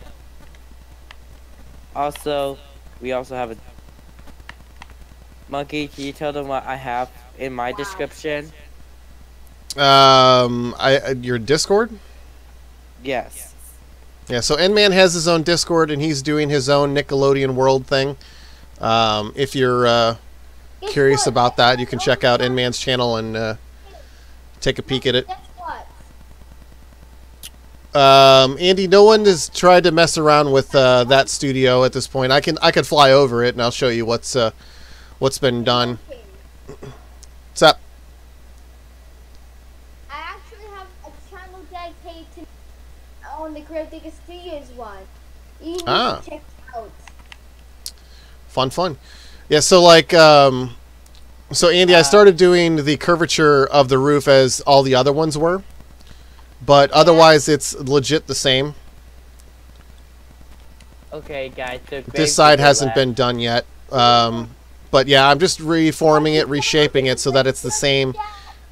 Also, we also have a Monkey. Can you tell them what I have in my description? Your Discord? Yes. Yeah, so N-Man has his own Discord, and he's doing his own Nickelodeon World thing. If you're curious about that, you can check out N-Man's channel and take a peek at it. Guess what? Andy, no one has tried to mess around with that studio at this point. I could fly over it, and I'll show you what's been done. Okay. What's up? I actually have a channel dedicated to on the Cryptic Studios one. You need Ah. to check it out. Fun. Yeah, so like, so Andy, I started doing the curvature of the roof as all the other ones were, but otherwise it's legit the same. Okay, guys. So This side hasn't been done yet. But yeah, I'm just reforming it, reshaping it so that it's the same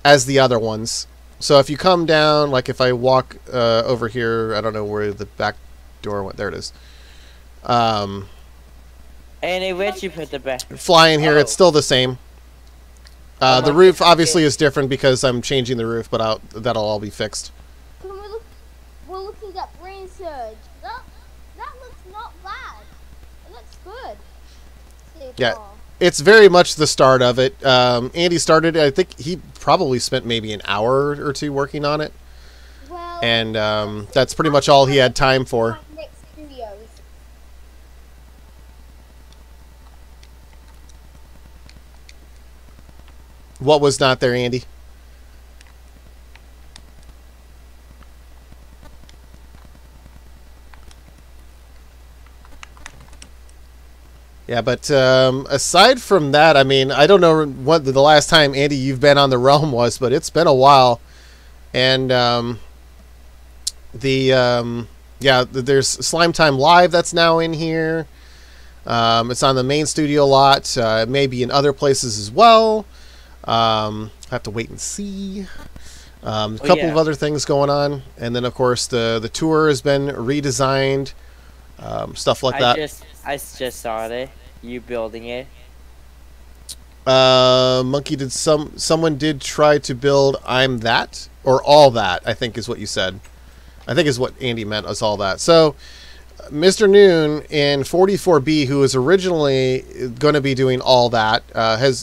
as the other ones. So if you come down, like if I walk over here, I don't know where the back door went. There it is. And where'd you put the best? Fly in here, Oh. it's still the same. The roof obviously is different because I'm changing the roof, but that'll all be fixed. We're looking at Brain Surge. That looks not bad. It looks good. So Yeah. far. It's very much the start of it. Andy started, I think he probably spent maybe an hour or two working on it. Well, And that's pretty much all he had time for. Nick Studios. What was not there, Andy? Yeah, but aside from that, I mean, I don't know what the last time, Andy, you've been on the Realm was, but it's been a while. And yeah, there's Slime Time Live that's now in here. It's on the main studio lot. It may be in other places as well. I have to wait and see. A couple of other things going on, and then of course the tour has been redesigned, stuff like that. I just saw it. You building it? Monkey, did someone did try to build I'm That or All That? I think is what you said. I think is what Andy meant was All That. So Mr. Noon in 44B, who was originally going to be doing all that,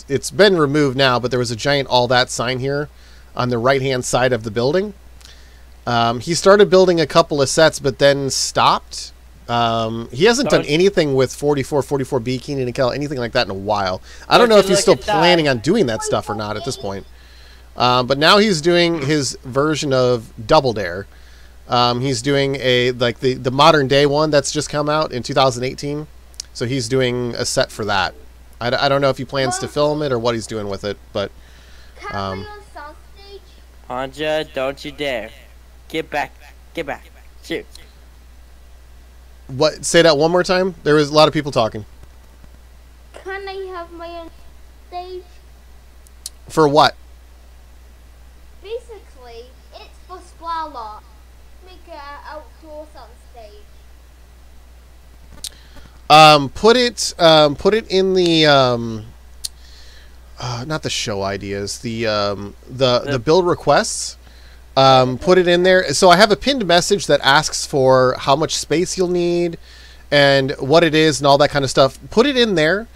it's been removed now, but there was a giant all that sign here on the right-hand side of the building. He started building a couple of sets, but then stopped. He hasn't done anything with 44B, Keenan and Kel, anything like that in a while. I don't know if he's still planning on doing that stuff or not at this point. But now he's doing his version of Double Dare. He's doing the modern day one that's just come out in 2018. So he's doing a set for that. I don't know if he plans to film it or what he's doing with it, but Panja, don't you dare. Get back. Shoot. What? Say that one more time. There was a lot of people talking. Can I have my own stage? For what? Basically, it's for Splalot. Make an outdoor sound stage. Put it in the not the show ideas, the build requests. Put it in there. So I have a pinned message that asks for how much space you'll need and what it is and all that kind of stuff. Put it in there.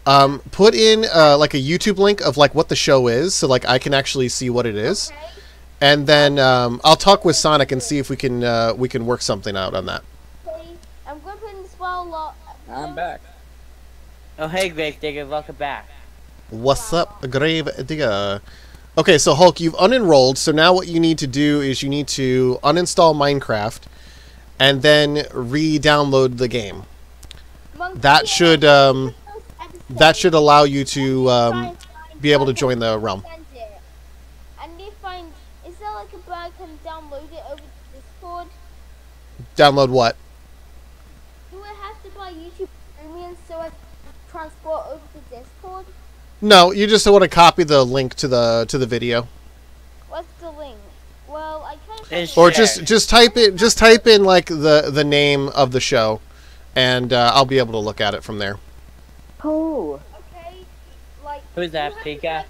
Put in like a YouTube link of like what the show is, so like I can actually see what it is. Okay. And then I'll talk with Sonic and see if we can work something out on that. Okay. I'm going to put in Splalot. I'm back. Oh, hey, Grave Digger, welcome back. What's up, Grave Digger? Okay, so Hulk, you've unenrolled, so now what you need to do is you need to uninstall Minecraft and then re-download the game. That should allow you to be able to join the realm. And if is there like a bug I can download it over Discord? Download what? Do I have to buy YouTube Premium so I can transport over to Discord? No, you just want to copy the link to the video. What's the link? Well, I can't. It's Or shared. just type in like the name of the show, and I'll be able to look at it from there. Oh. Okay, like. Who's that, you have to Pika? type-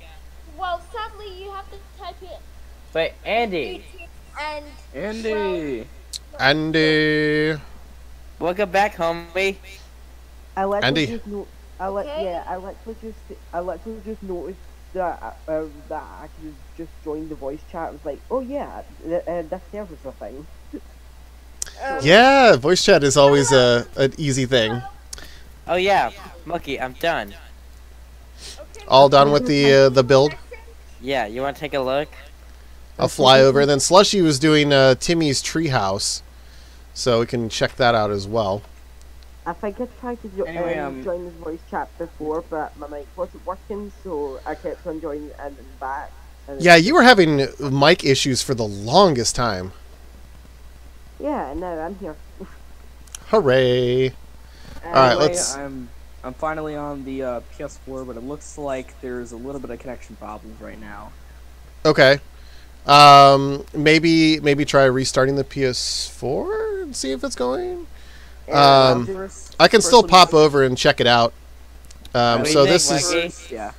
Well, sadly, you have to type it. Wait, Andy. And. Andy. Andy. Welcome back, homie. I literally Andy. just Okay. I literally just noticed that that I could just join the voice chat. I was like, oh yeah, this server's a thing. Yeah, voice chat is always an easy thing. Oh yeah, Monkey, I'm done. Okay, All done with the build. Yeah, you want to take a look? I'll fly over. And then Slushy was doing Timmy's treehouse, so we can check that out as well. I think I tried to Anyway, join this voice chat before, but my mic wasn't working, so I kept on joining and then back. And Yeah, you were having mic issues for the longest time. Yeah, and now I'm here. Hooray! Alright, Anyway, let's- I'm finally on the PS4, but it looks like there's a little bit of connection problems right now. Okay. Maybe try restarting the PS4 and see if it's going. I can still pop over and check it out. What do So you this think, is Mikey? Yeah.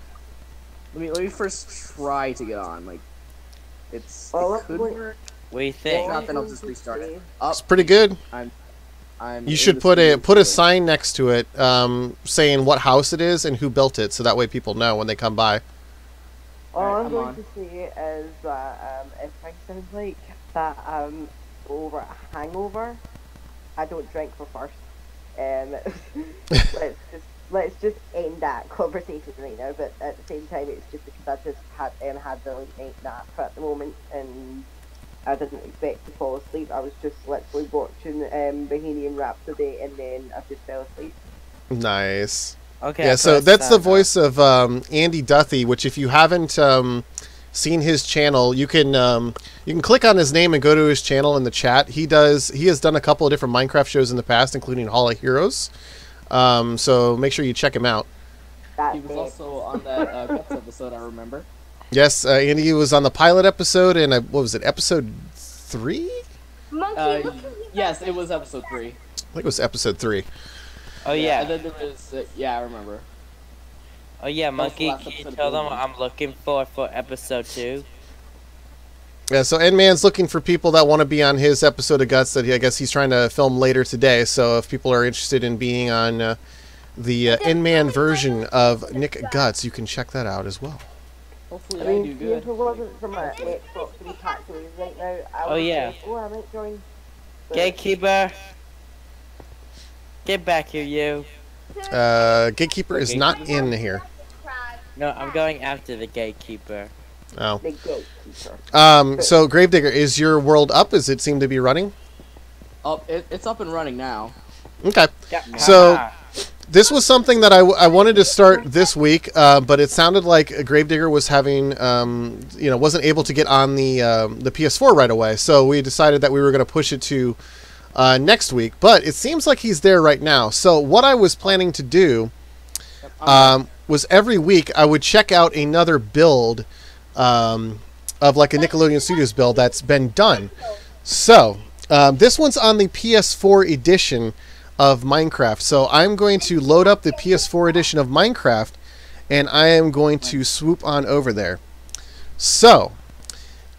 Let me first try to get on. Like, it could work. What do you If think? not, then I'll just restart it. it's pretty good. I'm You in should the put studio. a sign next to it saying what house it is and who built it, so that way people know when they come by. All Alright, I'm I'm going on. to say is that if things sound like that over a hangover, I don't drink for first. Let's just end that conversation right now. But at the same time, it's just because I just had the late night nap at the moment, and I didn't expect to fall asleep. I was just literally watching Bohemian Rhapsody, and then I just fell asleep. Nice. Okay. Yeah, I so pressed that's the that. voice of Andy Duthie, which if you haven't seen his channel, you can click on his name and go to his channel in the chat. He has done a couple of different Minecraft shows in the past, including Hall of Heroes. So make sure you check him out. That's He was it. also on that Guts episode, I remember. Yes, Andy was on the pilot episode, and what was it, episode 3? Monkey, look at me. Yes, it was episode 3. I think it was episode 3. Oh And yeah. then there was, I remember. Oh yeah, was the Monkey. last Can you episode of tell them Boom. what I'm looking for episode 2? Yeah, so N-Man's looking for people that want to be on his episode of Guts that I guess he's trying to film later today. So if people are interested in being on the N-Man version of Nick Guts, you can check that out as well. Hopefully I I do mean, good. if it wasn't for my Xbox 3 pack series right now, I would yeah. say, oh, I might join. But Gatekeeper. Get back here, you. Gatekeeper is not in here. No, I'm going after the gatekeeper. Oh. the gatekeeper. So Gravedigger, is your world up? Does it seem to be running? Oh, it's up and running now. Okay. So this was something that I wanted to start this week, but it sounded like Gravedigger was having, wasn't able to get on the PS4 right away. So we decided that we were going to push it to next week. But it seems like he's there right now. So what I was planning to do was every week I would check out another build of like a Nickelodeon Studios build that's been done. So this one's on the PS4 edition of Minecraft. So I'm going to load up the PS4 edition of Minecraft, and I am going to swoop on over there. So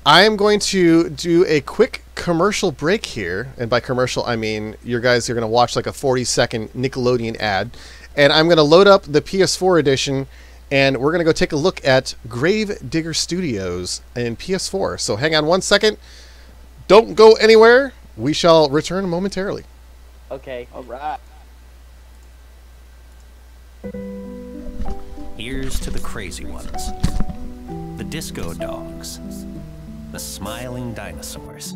I am going to do a quick commercial break here, and by commercial I mean you guys are going to watch like a 40-second Nickelodeon ad, and I'm going to load up the PS4 edition, and we're going to go take a look at Gravedigger Studios in PS4. So hang on one second. Don't go anywhere. We shall return momentarily. Okay. All right. Here's to the crazy ones. The disco dogs. The smiling dinosaurs.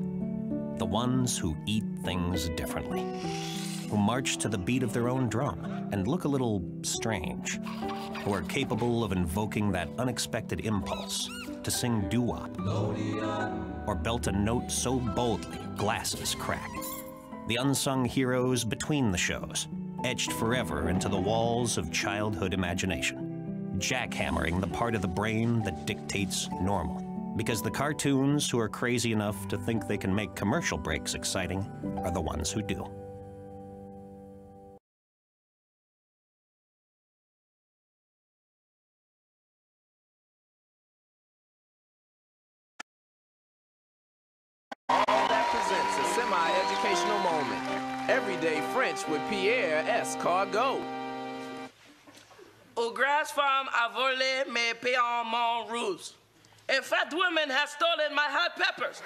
The ones who eat things differently. Who march to the beat of their own drum and look a little strange. Who are capable of invoking that unexpected impulse to sing doo-wop. Or belt a note so boldly, glasses crack. The unsung heroes between the shows, etched forever into the walls of childhood imagination, jackhammering the part of the brain that dictates normal. Because the cartoons who are crazy enough to think they can make commercial breaks exciting are the ones who do. Presents a semi-educational moment. Everyday French with Pierre Escargot. Au grass farm a volé mes paiements rouges. A fat woman has stolen my hot peppers.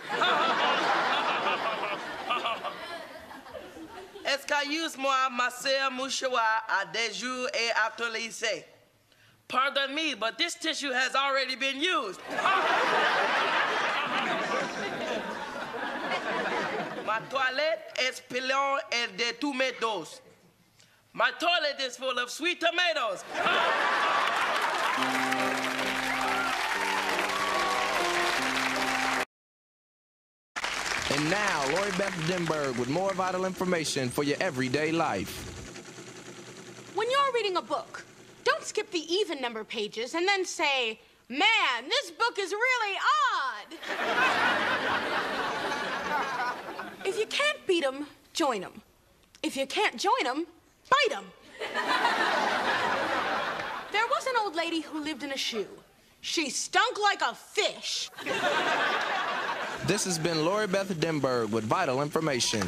Excuse-moi, ma sœur mouchoir à des jours et actualisé. Pardon me, but this tissue has already been used. Ma toilette is pleine de tomatoes. My toilet is full of sweet tomatoes. And now, Lori Beth Denberg with more vital information for your everyday life. When you're reading a book, don't skip the even number pages and then say, man, this book is really odd. If you can't beat 'em, join 'em. If you can't join 'em, bite 'em. There was an old lady who lived in a shoe. She stunk like a fish. This has been Lori Beth Denberg with vital information.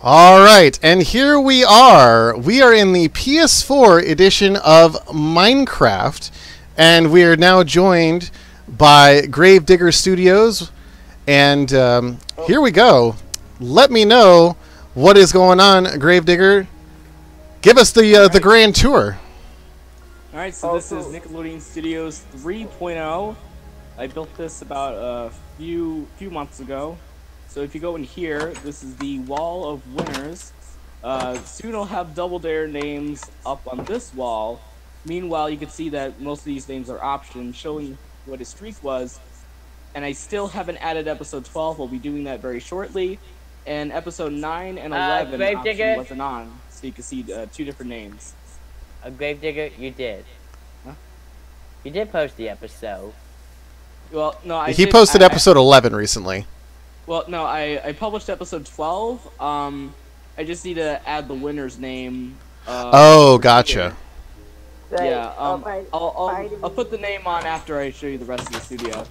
All right, and here we are. We are in the PS4 edition of Minecraft, and we are now joined by Gravedigger Studios. And here we go. Let me know what is going on, Gravedigger. Give us the grand tour. All right, so this is Nickelodeon Studios 3.0. I built this about a few months ago. So if you go in here, this is the wall of winners. Soon I'll have Double Dare names up on this wall. Meanwhile, you can see that most of these names are options, showing what his streak was. And I still haven't added episode 12. We'll be doing that very shortly. And episode 9 and 11 option wasn't on, so you can see two different names. Gravedigger, you did. Huh? You did post the episode. Well, no, He posted episode 11 recently. Well, no, I published episode 12. I just need to add the winner's name. Oh, gotcha. Right. Yeah. By I'll put the name on after I show you the rest of the studio.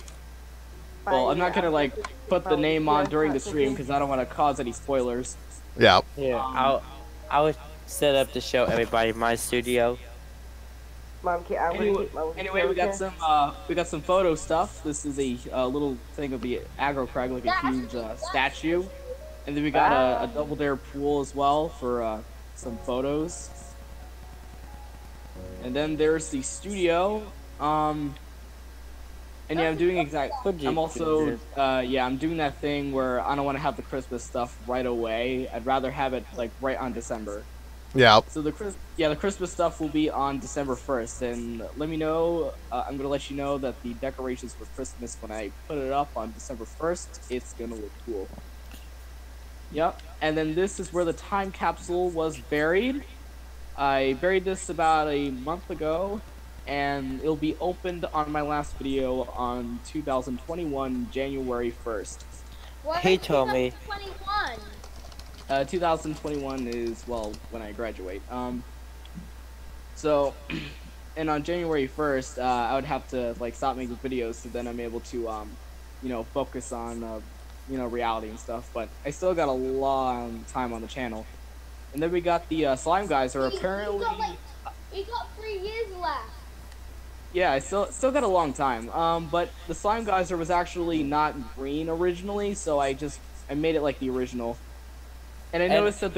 Well, I'm not gonna like put the name on during the stream because I don't want to cause any spoilers. Yeah. Yeah, I was set up to show everybody my studio. Mom, I'm gonna keep my Anyway, we got some photo stuff. This is a little thing of the aggro crag, like a huge statue, and then we got a double dare pool as well for some photos. And then there's the studio. And yeah, I'm doing I'm also I'm doing that thing where I don't want to have the Christmas stuff right away. I'd rather have it like right on December. Yeah. So the Christmas stuff will be on December 1st, and let me know. I'm gonna let you know that the decorations for Christmas, when I put it up on December 1st, it's gonna look cool. Yep. And then this is where the time capsule was buried. I buried this about a month ago, and it'll be opened on my last video on 2021 January 1st. What He is told me. 2021? 2021 is, well, when I graduate. So, and on January 1st, I would have to like stop making videos, so then I'm able to, focus on, reality and stuff. But I still got a long time on the channel. And then we got the slime guys are apparently. You got 3 years left. Yeah, I still got a long time. But the slime geyser was actually not green originally, so I made it like the original. And I noticed that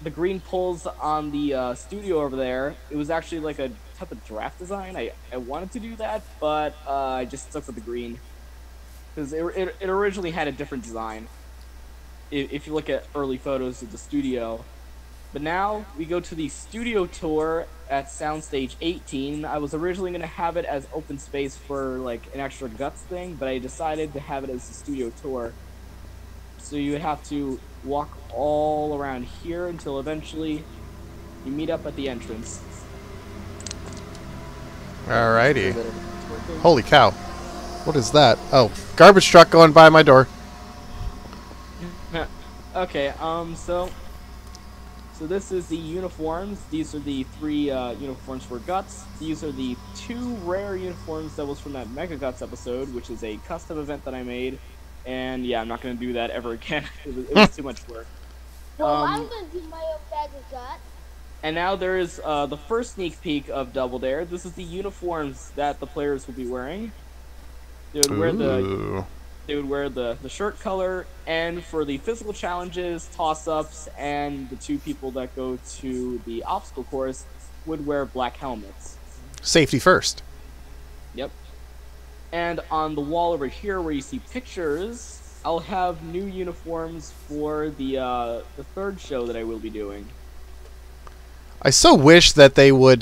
the green pulls on the studio over there, it was actually like a type of draft design. I wanted to do that, but I just stuck with the green. Because it originally had a different design. If you look at early photos of the studio. But now we go to the studio tour at Soundstage 18. I was originally going to have it as open space for like an extra guts thing, but I decided to have it as a studio tour. So you would have to walk all around here until eventually you meet up at the entrance. Alrighty. Holy cow. What is that? Oh, garbage truck going by my door. Okay, so this is the uniforms. These are the 3 uniforms for Guts. These are the 2 rare uniforms that was from that Mega Guts episode, which is a custom event that I made. And yeah, I'm not going to do that ever again. It was too much work. Well, I'm going to do my own bag of guts. And now there is the first sneak peek of Double Dare. This is the uniforms that the players will be wearing. They would wear the shirt color, and for the physical challenges, toss-ups, and the 2 people that go to the obstacle course would wear black helmets. Safety first. Yep. And on the wall over here where you see pictures, I'll have new uniforms for the 3rd show that I will be doing. I so wish that they would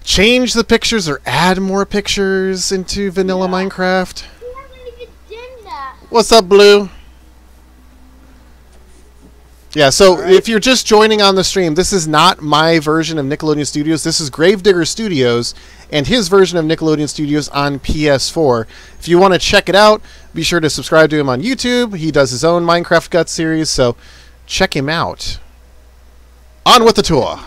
change the pictures or add more pictures into vanilla Minecraft. We haven't even done that. What's up, Blue? Yeah, so if you're just joining on the stream, this is not my version of Nickelodeon Studios. This is Gravedigger Studios and his version of Nickelodeon Studios on PS4. If you want to check it out, be sure to subscribe to him on YouTube. He does his own Minecraft Guts series, so check him out. On with the tour.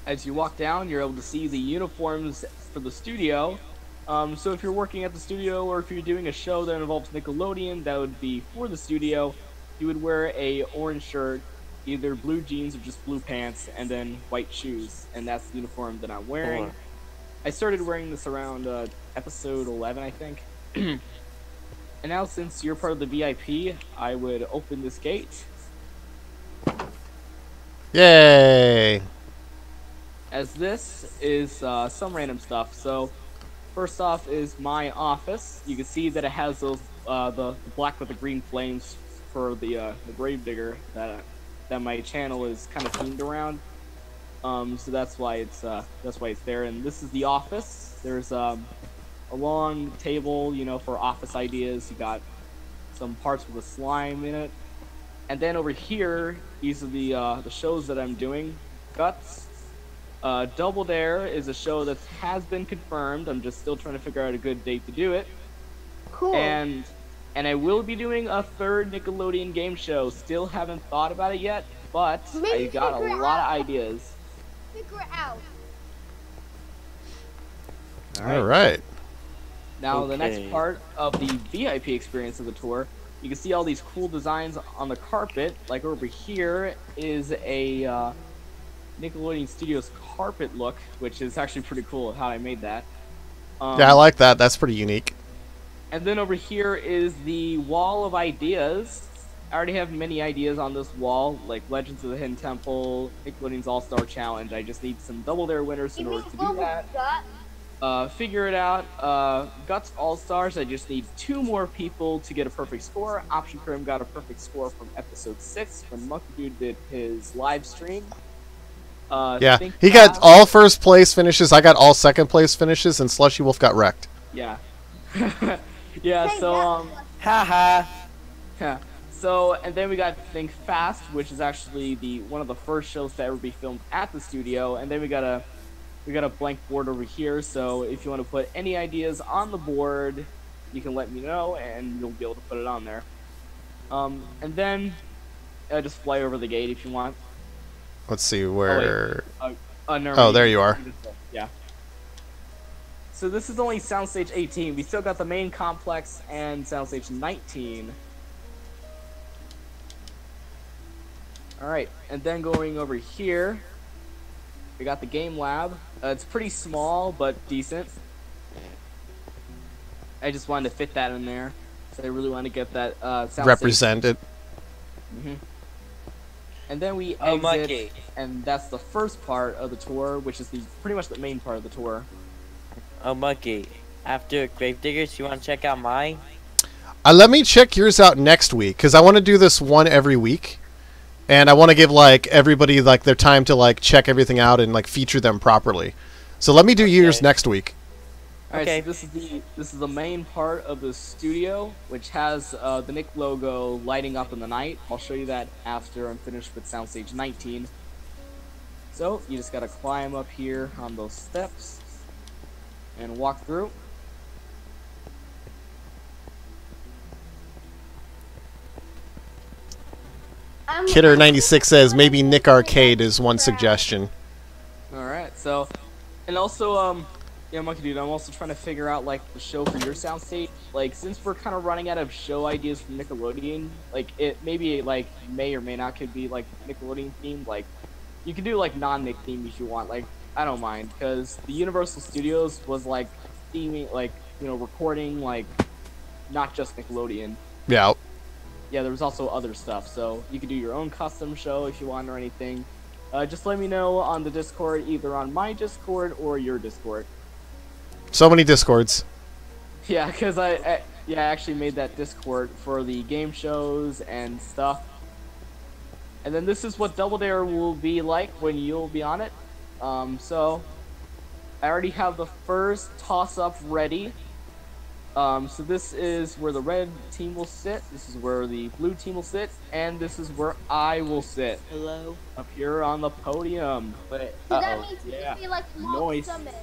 As you walk down, you're able to see the uniforms for the studio. So if you're working at the studio, or if you're doing a show that involves Nickelodeon, that would be for the studio. You would wear a orange shirt, either blue jeans or just blue pants, and then white shoes, and that's the uniform that I'm wearing. I started wearing this around episode 11, I think. And now, since you're part of the VIP, I would open this gate. Yay! As this is some random stuff. So first off is my office. You can see that it has those the black with the green flames for the Gravedigger that my channel is kind of themed around. So that's why it's there. And this is the office. There's a long table, for office ideas. You got some parts with a slime in it. And then over here, these are the shows that I'm doing. Guts. Double Dare is a show that has been confirmed. I'm just still trying to figure out a good date to do it. Cool. And I will be doing a 3rd Nickelodeon game show. Still haven't thought about it yet, but I got a lot of ideas. figure it out. All right. Now, the next Okay. part of the VIP experience of the tour, you can see all these cool designs on the carpet. Like over here is a Nickelodeon Studios carpet look, which is actually pretty cool how I made that. Yeah, I like that. That's pretty unique. And then over here is the wall of ideas. I already have many ideas on this wall, like Legends of the Hidden Temple, Nickelodeon's All-Star Challenge. I just need some Double Dare winners in You order mean to what do was that. that? Figure it out. Guts All-Stars, I just need 2 more people to get a perfect score. Option Crim got a perfect score from episode 6 when Monkey Dude did his live stream. Yeah, Think he got Fast- all first place finishes. I got all second place finishes, and Slushy Wolf got wrecked. Yeah. Yeah, Hey, so, that's- Haha. yeah. So, and then we got Think Fast, which is actually one of the first shows to ever be filmed at the studio. And then we got a blank board over here. So if you want to put any ideas on the board, you can let me know, and you'll be able to put it on there. And then just fly over the gate if you want. Let's see where. Never Oh, mind. there you are. Yeah. So this is only Soundstage 18. We still got the main complex and Soundstage 19. Alright, and then going over here, we got the game lab. It's pretty small, but decent. I just wanted to fit that in there. So I really want to get that Soundstage. Represented. And then we Oh, exit, monkey. and that's the first part of the tour, which is pretty much the main part of the tour. Oh, Monkey. After Gravediggers, you want to check out mine? Let me check yours out next week, because I want to do this one every week, and I want to give like everybody like their time to like check everything out and like feature them properly. So let me do yours Okay. next week. Alright, Okay. so this is the main part of the studio, which has the Nick logo lighting up in the night. I'll show you that after I'm finished with Soundstage 19. So you just gotta climb up here on those steps and walk through. Kidder96 says maybe Nick Arcade is one suggestion. Alright, so, and also, yeah, Monkey Dude, I'm also trying to figure out, like, the show for your soundstage. Like, since we're kind of running out of show ideas from Nickelodeon, like, it maybe, like, may or may not could be, like, Nickelodeon themed. Like, you can do, like, non-Nick themed if you want. Like, I don't mind, because the Universal Studios was, like, theming, like, you know, recording, like, not just Nickelodeon. Yeah. Yeah, there was also other stuff, so you could do your own custom show if you want or anything. Just let me know on the Discord, either on my Discord or your Discord. So many Discords. Yeah, because I actually made that Discord for the game shows and stuff. And then this is what Double Dare will be like when you'll be on it. So I already have the first toss-up ready. So this is where the red team will sit, this is where the blue team will sit, and this is where I will sit. Hello? Up here on the podium. But, So that uh-oh, means you yeah. can be like Mark Noise. Summers.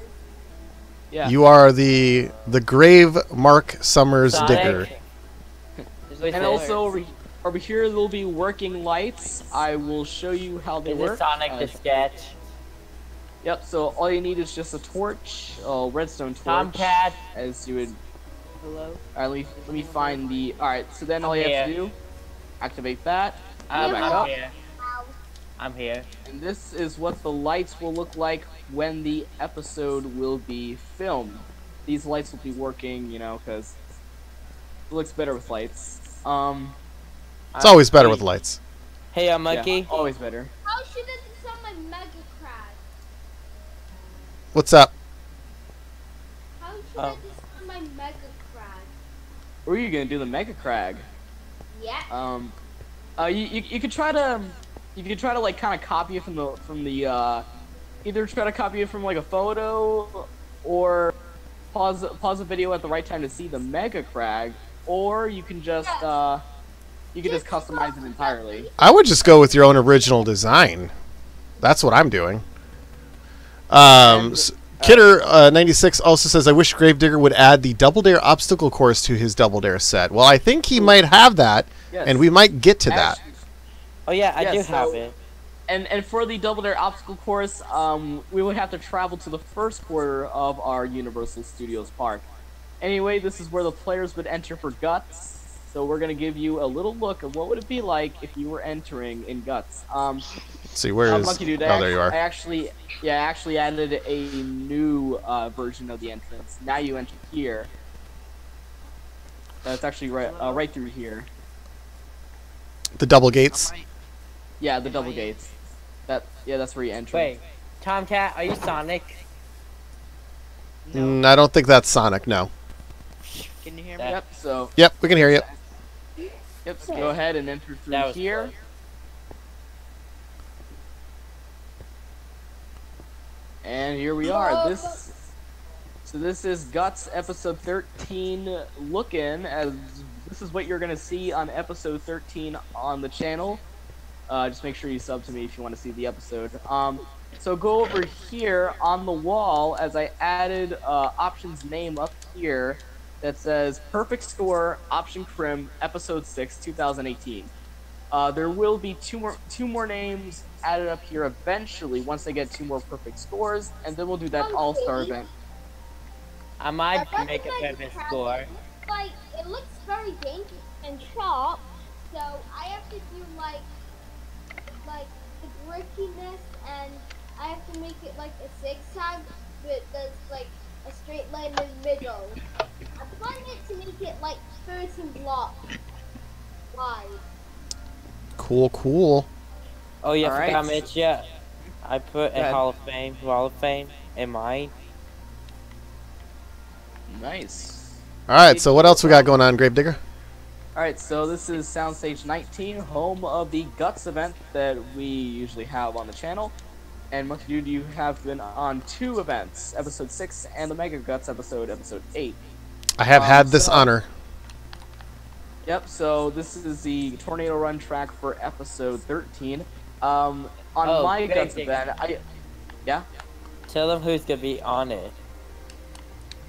Yeah. You are the grave Mark Summers Sonic? digger. And also over here there'll be working lights. I will show you how they Is work. it Sonic the Sketch? Yep, so all you need is just a torch, a redstone torch. Tomcat? As you would. Hello? Alright, let me find the. Alright, so then all I'm you have to here. do, activate that, I'm back up. here. Wow. I'm here. And this is what the lights will look like when the episode will be filmed. These lights will be working, you know, because it looks better with lights. It's always better with lights. Hey, Monkey. Yeah, always better. How should I design my Mega Crash? What's up? How should I design my Mega Crash? Or are you gonna do the Mega Crag? Yeah. You could try to like kind of copy it from the either try to copy it from like a photo or pause the video at the right time to see the Mega Crag, or you can just just customize it entirely. I would just go with your own original design. That's what I'm doing. Kidder96 also says, I wish Gravedigger would add the Double Dare obstacle course to his Double Dare set. Well, I think he might have that, Yes. and we might get to that. Actually- Oh, yeah, I Yeah, do so- have it. And for the Double Dare obstacle course, we would have to travel to the first quarter of our Universal Studios park. Anyway, this is where the players would enter for Guts. So we're gonna give you a little look of what would it be like if you were entering in Guts. Let's see, where is? Monkey Dude, Oh, there you are. I actually added a new version of the entrance. Now you enter here. That's actually right through here. The double gates. Yeah, the double gates. That's where you enter. Wait, Tomcat, are you Sonic? I don't think that's Sonic. No. Can you hear me? Yep. So. Yep, we can hear you. Yep. So go ahead and enter through here. Close. And here we are. This is Guts episode 13 look-in, as this is what you're gonna see on episode 13 on the channel. Just make sure you sub to me if you want to see the episode. So go over here on the wall, as I added options name up here that says Perfect Score Option Crim Episode 6 2018. There will be two more names added up here eventually once they get 2 more perfect scores, and then we'll do that all-star event. I might make a perfect score. Like, it looks very dangerous and sharp, so I have to do like the grittiness, and I have to make it like a zigzag, but there's like a straight line in the middle. I'm planning it to make it like 13 blocks wide. Cool, cool. Oh yeah, All right. forgot Mitch. Yeah, I put a Wall of Fame in mine. Nice. Alright, so what else we got going on, Gravedigger? Alright, so this is Soundstage 19, home of the Guts event that we usually have on the channel. And Monkey Dude, you have been on 2 events, episode 6 and the Mega Guts episode 8. I have had this honor. Yep, so this is the Tornado Run track for episode 13. On my Guts event, yeah? Tell them who's gonna be on it.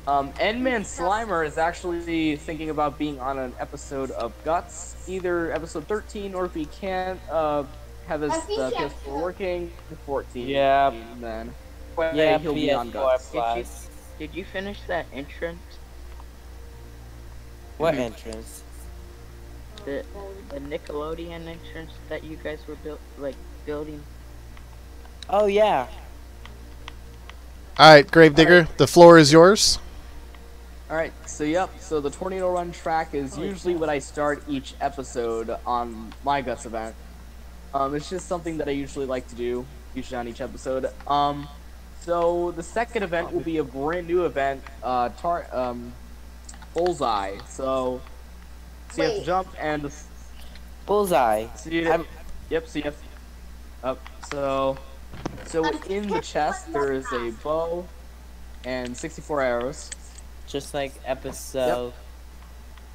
Endman Slimer is actually thinking about being on an episode of Guts, either episode 13, or if he can't have his PS4 working, 14. Yeah. Then Yeah, he'll be on Guts. Did you finish that entrance? What entrance? The Nickelodeon entrance that you guys were building. Oh yeah. Alright, Gravedigger, the floor is yours. Alright, so the Tornado Run track is usually what I start each episode on my Guts event. It's just something that I usually like to do, usually on each episode. So the second event will be a brand new event, Bullseye. So you have to jump and Bullseye. So you have so in the chest there is a bow and 64 arrows. Just like episode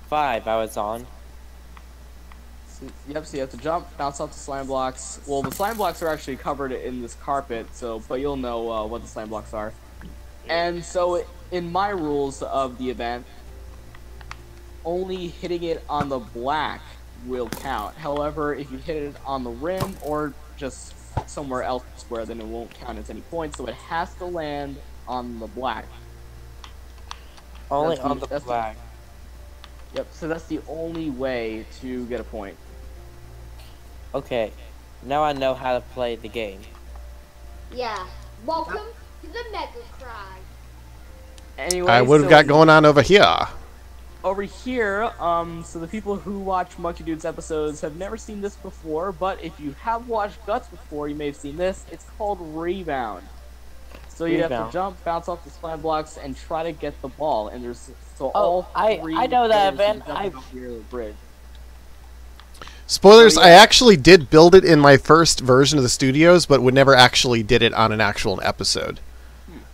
5 I was on. So you have to jump, bounce off the slime blocks. Well, the slime blocks are actually covered in this carpet, but you'll know what the slime blocks are. And so in my rules of the event, only hitting it on the black will count. However, if you hit it on the rim or just somewhere elsewhere, then it won't count as any points, so it has to land on the black. Only on the black. Yep, so that's the only way to get a point. Okay, now I know how to play the game. Yeah. Welcome to the Mega Cry. Anyway, I would have got going on over here. Over here, so the people who watch Monkey Dude's episodes have never seen this before, but if you have watched Guts before, you may have seen this. It's called Rebound. So you have to jump, bounce off the slime blocks, and try to get the ball. And there's all three. I know that event. Bridge. Spoilers, I actually did build it in my first version of the studios, but would never actually did it on an actual episode.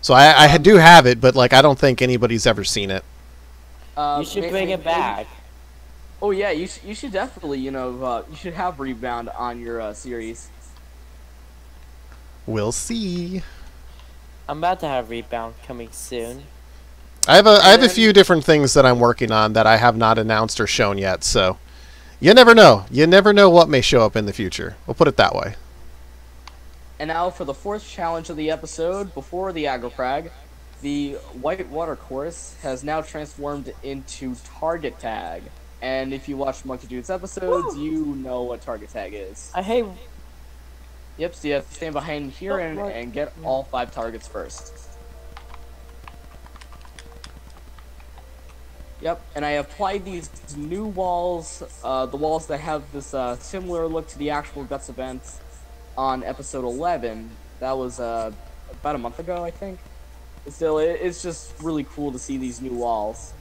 So I do have it, but like I don't think anybody's ever seen it. You should bring it back. Oh yeah, you should definitely, you should have Rebound on your series. We'll see. I'm about to have Rebound coming soon. I have a few different things that I'm working on that I have not announced or shown yet, so you never know. You never know what may show up in the future. We'll put it that way. And now for the fourth challenge of the episode, before the aggro crag, the white water course has now transformed into target tag. And if you watch Monkey Dude's episodes, you know what target tag is. I hate. Yep, so you have to stand behind here and get all 5 targets first. Yep, and I applied these new walls, the walls that have this similar look to the actual Guts event on episode 11. That was about a month ago, I think. But still, it's just really cool to see these new walls.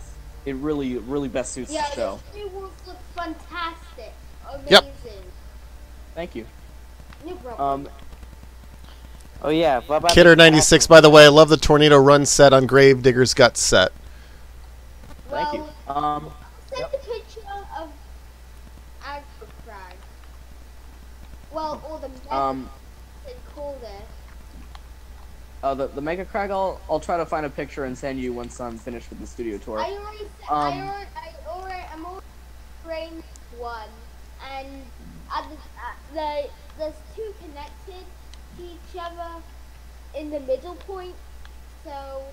It really best suits the show. Yeah, the new walls look fantastic. Amazing. Yep. Thank you. No problem. Oh yeah. What about Kidder96, by the way, I love the Tornado Run set on Gravedigger's Guts set. Thank you. Send a picture of Aggro Crag. Well, or the mega they call it. The Mega Crag, I'll try to find a picture and send you once I'm finished with the studio tour. I'm already framed one, and there's 2 connected to each other in the middle point, so.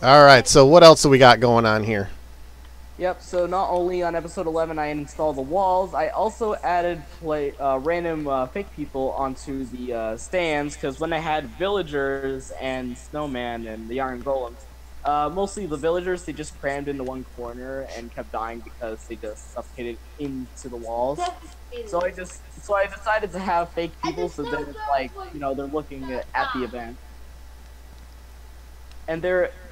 Alright, so what else do we got going on here? Yep, so not only on episode 11 I installed the walls, I also added random fake people onto the stands, because when I had villagers and snowman and the iron golems, mostly the villagers, they just crammed into one corner and kept dying because they just suffocated into the walls. So I decided to have fake people, so then it's like, you know, they're looking at the event.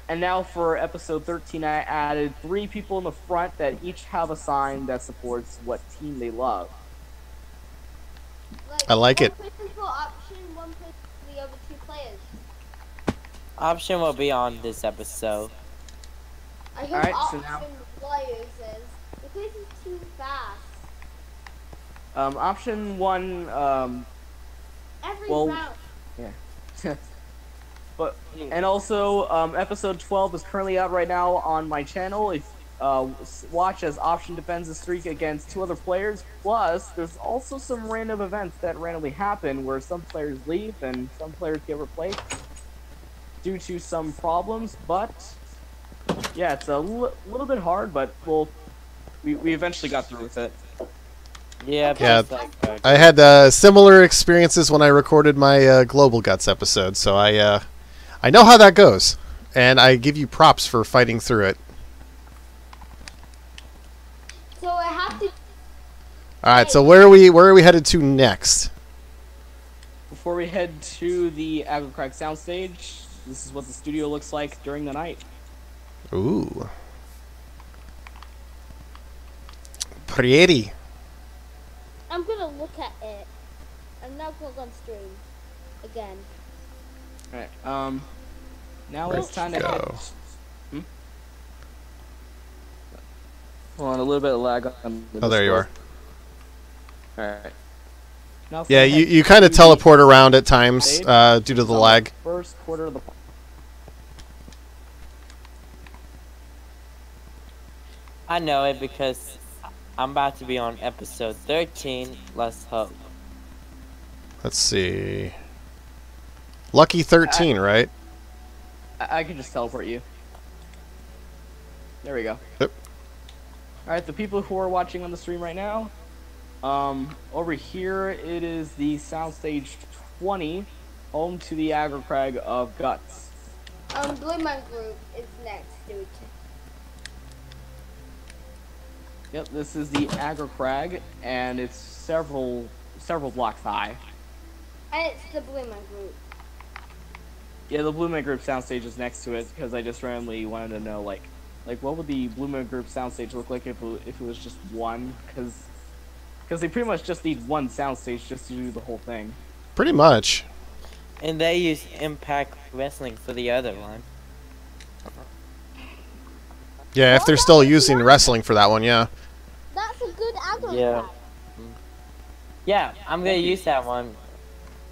And now for episode 13, I added 3 people in the front that each have a sign that supports what team they love. I like it. One person for option, one person for the other 2 players. Option will be on this episode. I hope Alright, so option now players is because it's too fast. Option 1, Every well, round. yeah. But and also, episode 12 is currently out right now on my channel. If watch as Option defends the streak against 2 other players. Plus, there's also some random events that randomly happen where some players leave and some players get replaced due to some problems. But yeah, it's a little bit hard, but we eventually got through with it. Yeah. Yeah, I had similar experiences when I recorded my Global Guts episode, so I know how that goes, and I give you props for fighting through it. So I have to. All right, so where are we headed to next? Before we head to the Aggro Crag soundstage, this is what the studio looks like during the night. Ooh, pretty. I'm gonna look at it. I'm not going on stream again. Alright, now it's time to go. Hold on, a little bit of lag on the Oh, there you are. Alright. Yeah, you kind of teleport around at times due to the lag. First quarter of the. I know it because I'm about to be on episode 13. Let's hope. Let's see. Lucky 13, right? I can just teleport you. There we go. Yep. Alright, the people who are watching on the stream right now, over here it is the Soundstage 20, home to the Aggro Crag of Guts. Blue Man Group is next to it. Yep, this is the Aggro Crag, and it's several blocks high. And it's the Blue Man Group. Yeah, the Blue Man Group soundstage is next to it because I just randomly wanted to know, like what would the Blue Man Group soundstage look like if it was just one? Because they pretty much just need one soundstage just to do the whole thing. Pretty much. And they use Impact Wrestling for the other one. Yeah, if they're still using wrestling for that one, yeah. That's a good Aggro Yeah. Crag. Yeah, I'm gonna use that one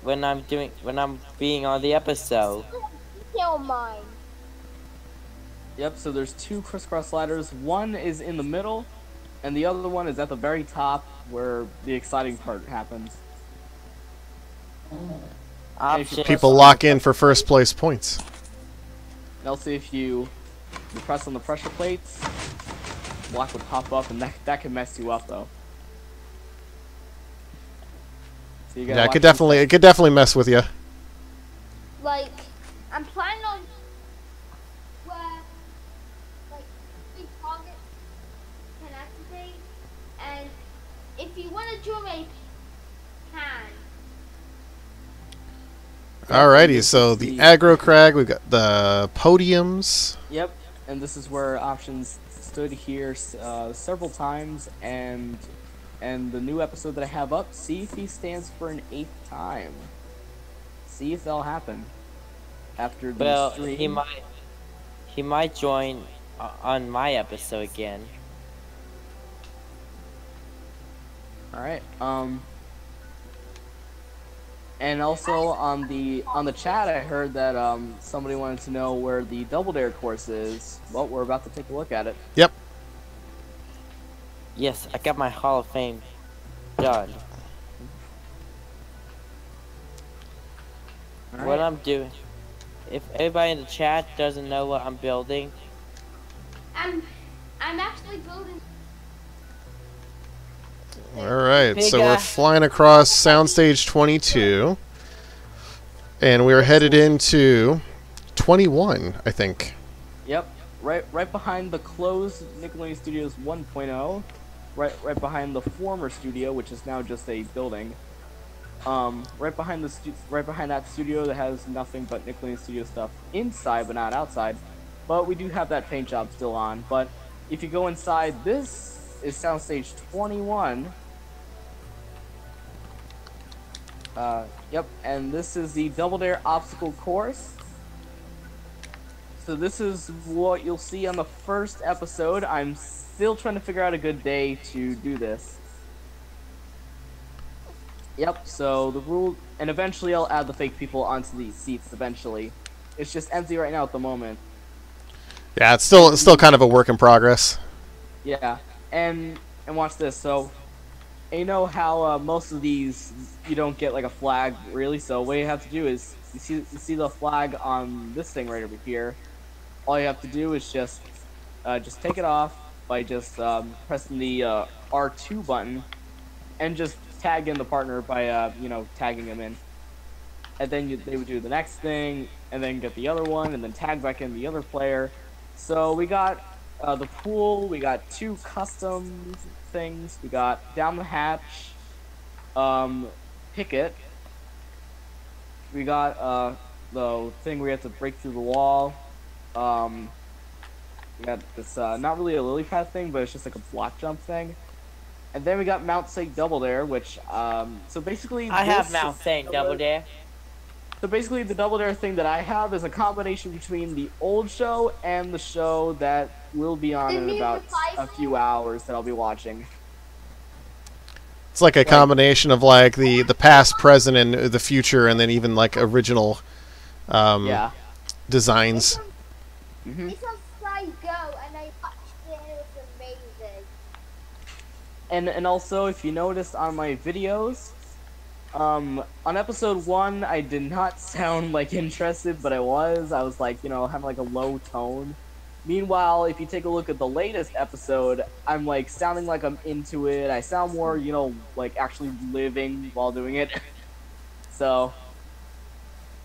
when I'm being on the episode. Kill mine. Yep, so there's 2 crisscross ladders. One is in the middle, and the other one is at the very top where the exciting part happens. Options. People lock in for first place points. And also, if you press on the pressure plates, block would pop up, and that can mess you up though. So you gotta Yeah, watch it could definitely mess with you. Like, I'm planning on where, like, big targets can activate, and if you want to join me, can. Alrighty, so the aggro crag, we've got the podiums. Yep, and this is where options stood here several times, and the new episode that I have up, see if he stands for an 8th time. See if that'll happen after the Well, stream. he might join on my episode again. All right. And also on the chat, I heard that somebody wanted to know where the Double Dare course is. Well, we're about to take a look at it. Yep. Yes, I got my Hall of Fame done. All What right. I'm doing. If everybody in the chat doesn't know what I'm building, I'm actually building. Alright, so Big, we're flying across Soundstage 22. And we're headed into 21, I think. Yep. Right behind the closed Nickelodeon Studios 1.0. Right behind the former studio, which is now just a building. Right behind that studio that has nothing but Nickelodeon Studio stuff inside, but not outside. But we do have that paint job still on. But if you go inside, this is Soundstage 21. Yep, and this is the Double Dare obstacle course. So this is what you'll see on the first episode. I'm still trying to figure out a good day to do this. Yep, so the rule, and eventually I'll add the fake people onto these seats eventually. It's just empty right now at the moment. Yeah, it's still kind of a work in progress. Yeah, and watch this. So, you know how most of these you don't get like a flag really. So what you have to do is you see the flag on this thing right over here. All you have to do is just take it off by just pressing the R2 button, and just tag in the partner by tagging him in. And then they would do the next thing, and then get the other one, and then tag back in the other player. So we got the pool, we got 2 custom things, we got down the hatch, picket, we got the thing where you have to break through the wall, we got this not really a lily pad thing, but it's just like a block jump thing. And then we got Mount St. Double Dare, which so basically I have Mount St. Double Dare. So basically, the Double Dare thing that I have is a combination between the old show and the show that will be on in about a few hours that I'll be watching. It's like a combination of like the past, present, and the future, and then even like original designs. It's on Sky Go, and I watched it, and it was amazing. And also, if you noticed on my videos, on episode 1, I did not sound like interested, but I was like, having like a low tone. Meanwhile, if you take a look at the latest episode, I'm like sounding like I'm into it. I sound more, like actually living while doing it. So,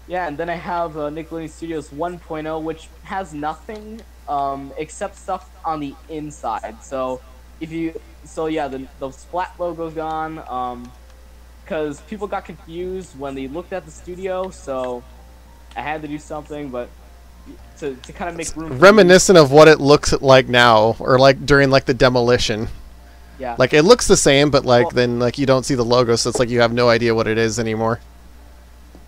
yeah, and then I have Nickelodeon Studios 1.0, which has nothing except stuff on the inside. So, the Splat logo's gone. Because people got confused when they looked at the studio, so I had to do something, but to kind of make room. Reminiscent of what it looks like now, or like during like the demolition. Yeah. Like it looks the same, but like then like you don't see the logo, so it's like you have no idea what it is anymore.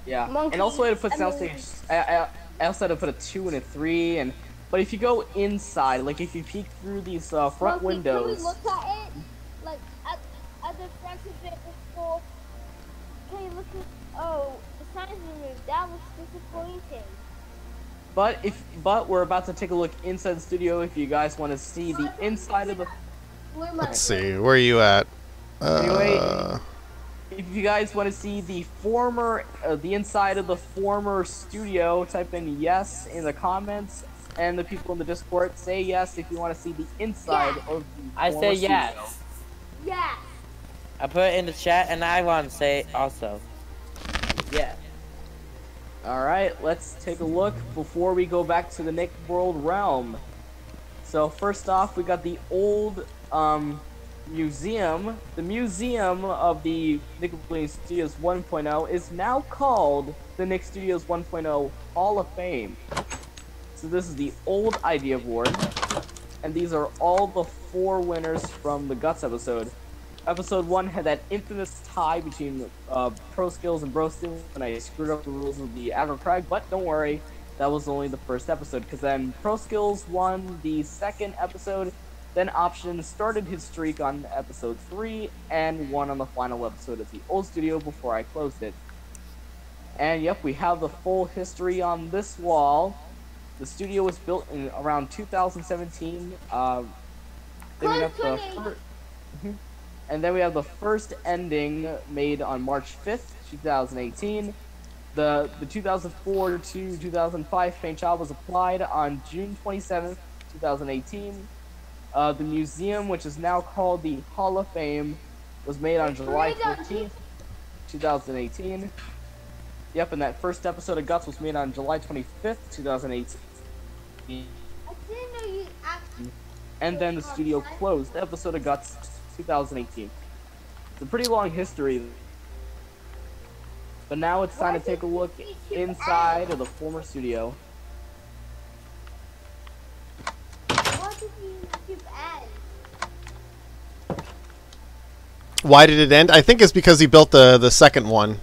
Yeah. And also I had to put soundstage. I also had to put a 2 and a 3, but if you go inside, like if you peek through these front windows. Can we look at it? Like at the front of it before. Can you look at? The signs removed. That was disappointing. But we're about to take a look inside the studio. If you guys want to see the inside of the. Let's see, where are you at? Anyway, if you guys want to see the the inside of the former studio, type in yes in the comments, and the people in the Discord say yes if you want to see the inside of the I former say studio. yes. Yeah. I put it in the chat, and I want to say also. Yeah. All right, let's take a look before we go back to the Nick World realm. So first off, we got the old museum. The museum of the Nickelodeon Studios 1.0 is now called the Nick Studios 1.0 Hall of Fame. So this is the old Idea Award, and these are all the 4 winners from the Guts episode. Episode 1 had that infamous tie between Pro Skills and Bro Skills, and I screwed up the rules of the Aggro Crag, but don't worry, that was only the first episode, because then Pro Skills won the second episode, then Option started his streak on episode 3, and won on the final episode of the old studio before I closed it. And yep, we have the full history on this wall. The studio was built in around 2017. Then we have and then we have the first ending made on March 5th, 2018. The 2004 to 2005 paint job was applied on June 27th, 2018. The museum, which is now called the Hall of Fame, was made on July 14th, 2018. Yep, and that first episode of Guts was made on July 25th, 2018. I didn't know you actually. And then the studio closed. The episode of Guts, 2018. It's a pretty long history. But now it's time to take a look inside of the former studio. Why did you skip end? Why did it end? I think it's because he built the second one.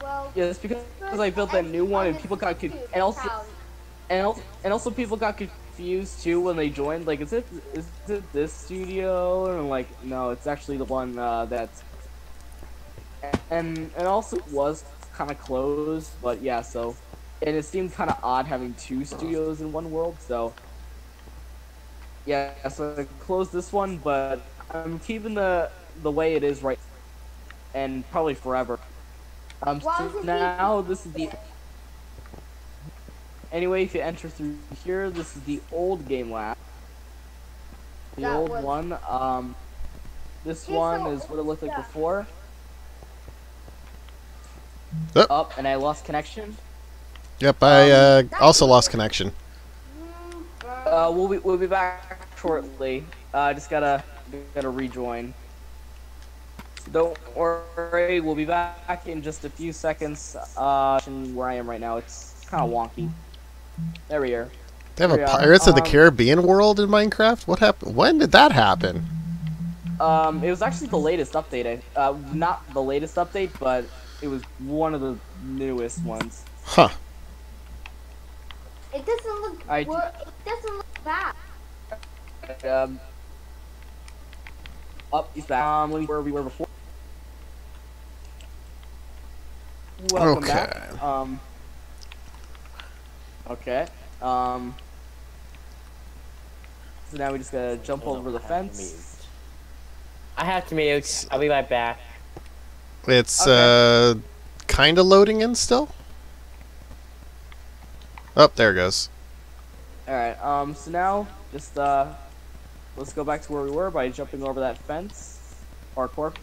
Well, Yeah, it's because I built that new one and people got confused. And also people got confused too when they joined. Like, is it this studio? And like, no, it's actually the one that's. And also it was kind of closed, but yeah. So, and it seemed kind of odd having 2 studios in one world. So, yeah. So I closed this one, but I'm keeping the way it is right, and probably forever. So now this is the. Anyway, if you enter through here, this is the old game lab. The old one. This one is what it looked like before. Up, and I lost connection. Yep, I also lost connection. We'll be back shortly. Just gotta rejoin. So don't worry, we'll be back in just a few seconds. Where I am right now, it's kind of wonky. There we are. They have a Pirates of the Caribbean world in Minecraft? What happened? When did that happen? It was actually the latest update. Not the latest update, but it was one of the newest ones. Huh. It doesn't look. It doesn't look bad. Up, he's back. Where we were before. Welcome back. Okay. So now we just gotta jump over the fence. I have to mute. I'll be right back. It's kind of loading in still. Oh, there it goes. All right. So now just let's go back to where we were by jumping over that fence, parkour.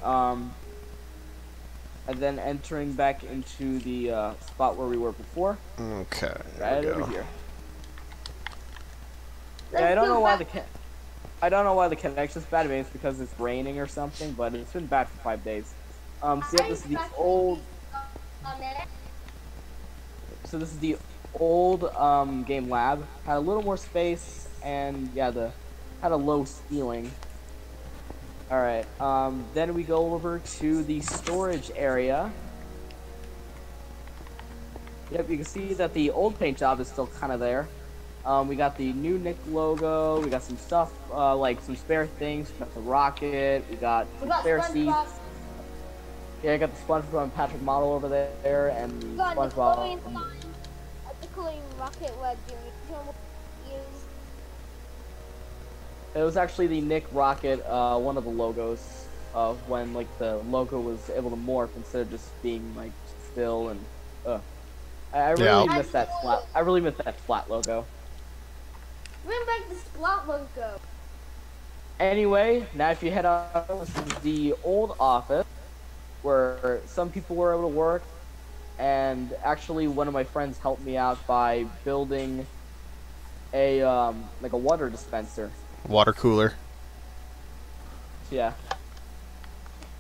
And then entering back into the spot where we were before. Okay. Right over here. Yeah, I don't know why the connection's bad. Maybe it's because it's raining or something, but it's been bad for 5 days. So yeah, this is the old. So this is the old game lab. Had a little more space, and yeah, had a low ceiling. All right. Then we go over to the storage area. Yep, you can see that the old paint job is still kind of there. We got the new Nick logo. We got some stuff like some spare things. We got the rocket. We got some spare seats. Yeah, I got the SpongeBob and Patrick model over there, and the SpongeBob. Rocket where It was actually the Nick Rocket, one of the logos. when like the logo was able to morph instead of just being like still and. I really miss that flat. I really miss that flat logo. Bring back the Splat logo. Anyway, now if you head out, this is the old office where some people were able to work, and actually one of my friends helped me out by building a like a water dispenser. Water cooler. Yeah.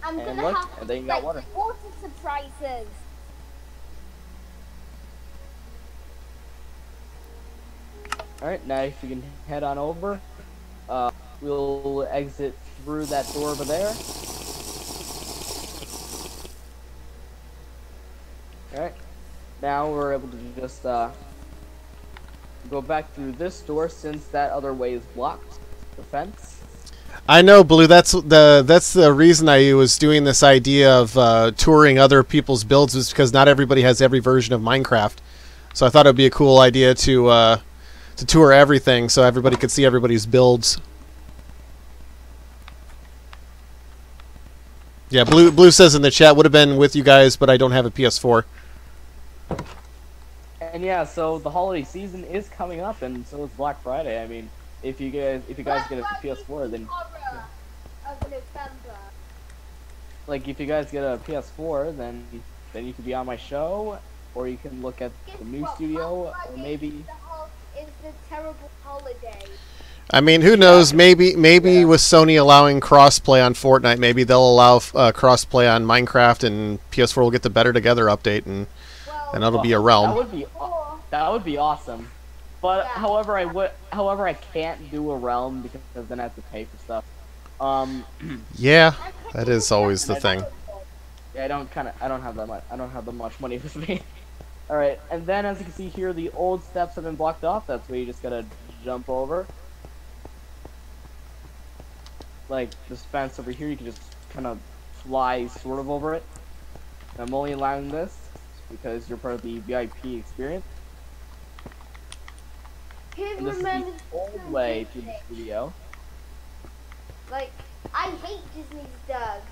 I'm And gonna look, have and then you got like water. water surprises. Alright, now if you can head on over, we'll exit through that door over there. Alright, now we're able to just go back through this door since that other way is blocked, the fence. I know, Blue. That's the reason I was doing this idea of touring other people's builds, is because not everybody has every version of Minecraft. So I thought it would be a cool idea to tour everything so everybody could see everybody's builds. Yeah, Blue says in the chat, would have been with you guys, but I don't have a PS4. And yeah, so the holiday season is coming up, and so is Black Friday. I mean, if you guys get a PS4, then Of November. like if you guys get a PS4, then you could be on my show, or you can look at the new studio, or maybe. It's the terrible holiday. I mean, who knows? Maybe with Sony allowing crossplay on Fortnite, maybe they'll allow crossplay on Minecraft, and PS4 will get the Better Together update, and that'll be a realm. That would be awesome. But however, I can't do a realm because then I have to pay for stuff. Yeah, that is always the thing. Yeah, I don't have that much money with me. All right, and then as you can see here, the old steps have been blocked off. That's where you just gotta jump over. Like this fence over here, you can just kind of fly sort of over it. And I'm only allowing this because you're part of the VIP experience. And this is the old way to the studio. Like, I hate Disney's Doug.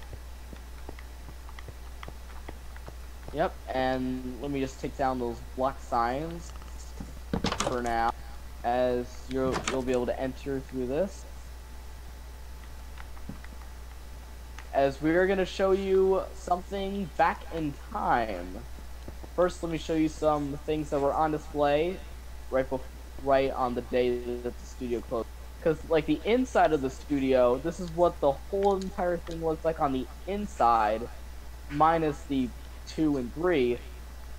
Yep, and let me just take down those block signs for now, as you'll be able to enter through this. As we are going to show you something back in time. First, let me show you some things that were on display right on the day that the studio closed. Because, like, the inside of the studio, this is what the whole entire thing looks like on the inside, minus the 2 and 3.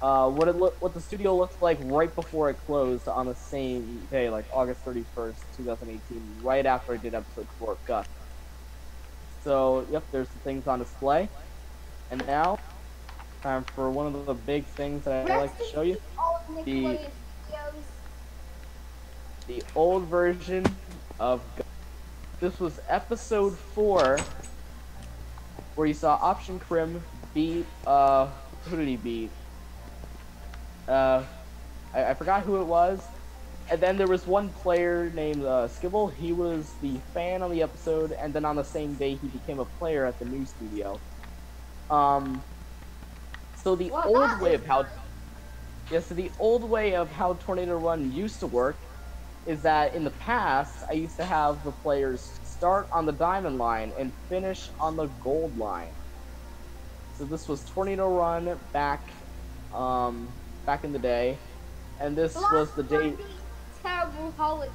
What the studio looked like right before it closed on the same day, like August 31st, 2018, right after I did episode 4 of Gus. So, yep, there's the things on display. And now, time for one of the big things that I like to show you. The old version of Gus. This was episode 4, where you saw Option Crim beat, who did he beat? I forgot who it was. And then there was one player named Skibble. He was the fan on the episode, and then on the same day he became a player at the new studio. So the old way of how the old way of how Tornado Run used to work is that in the past I used to have the players start on the diamond line and finish on the gold line. So this was Tornado Run back in the day, and this was the day. Terrible holiday.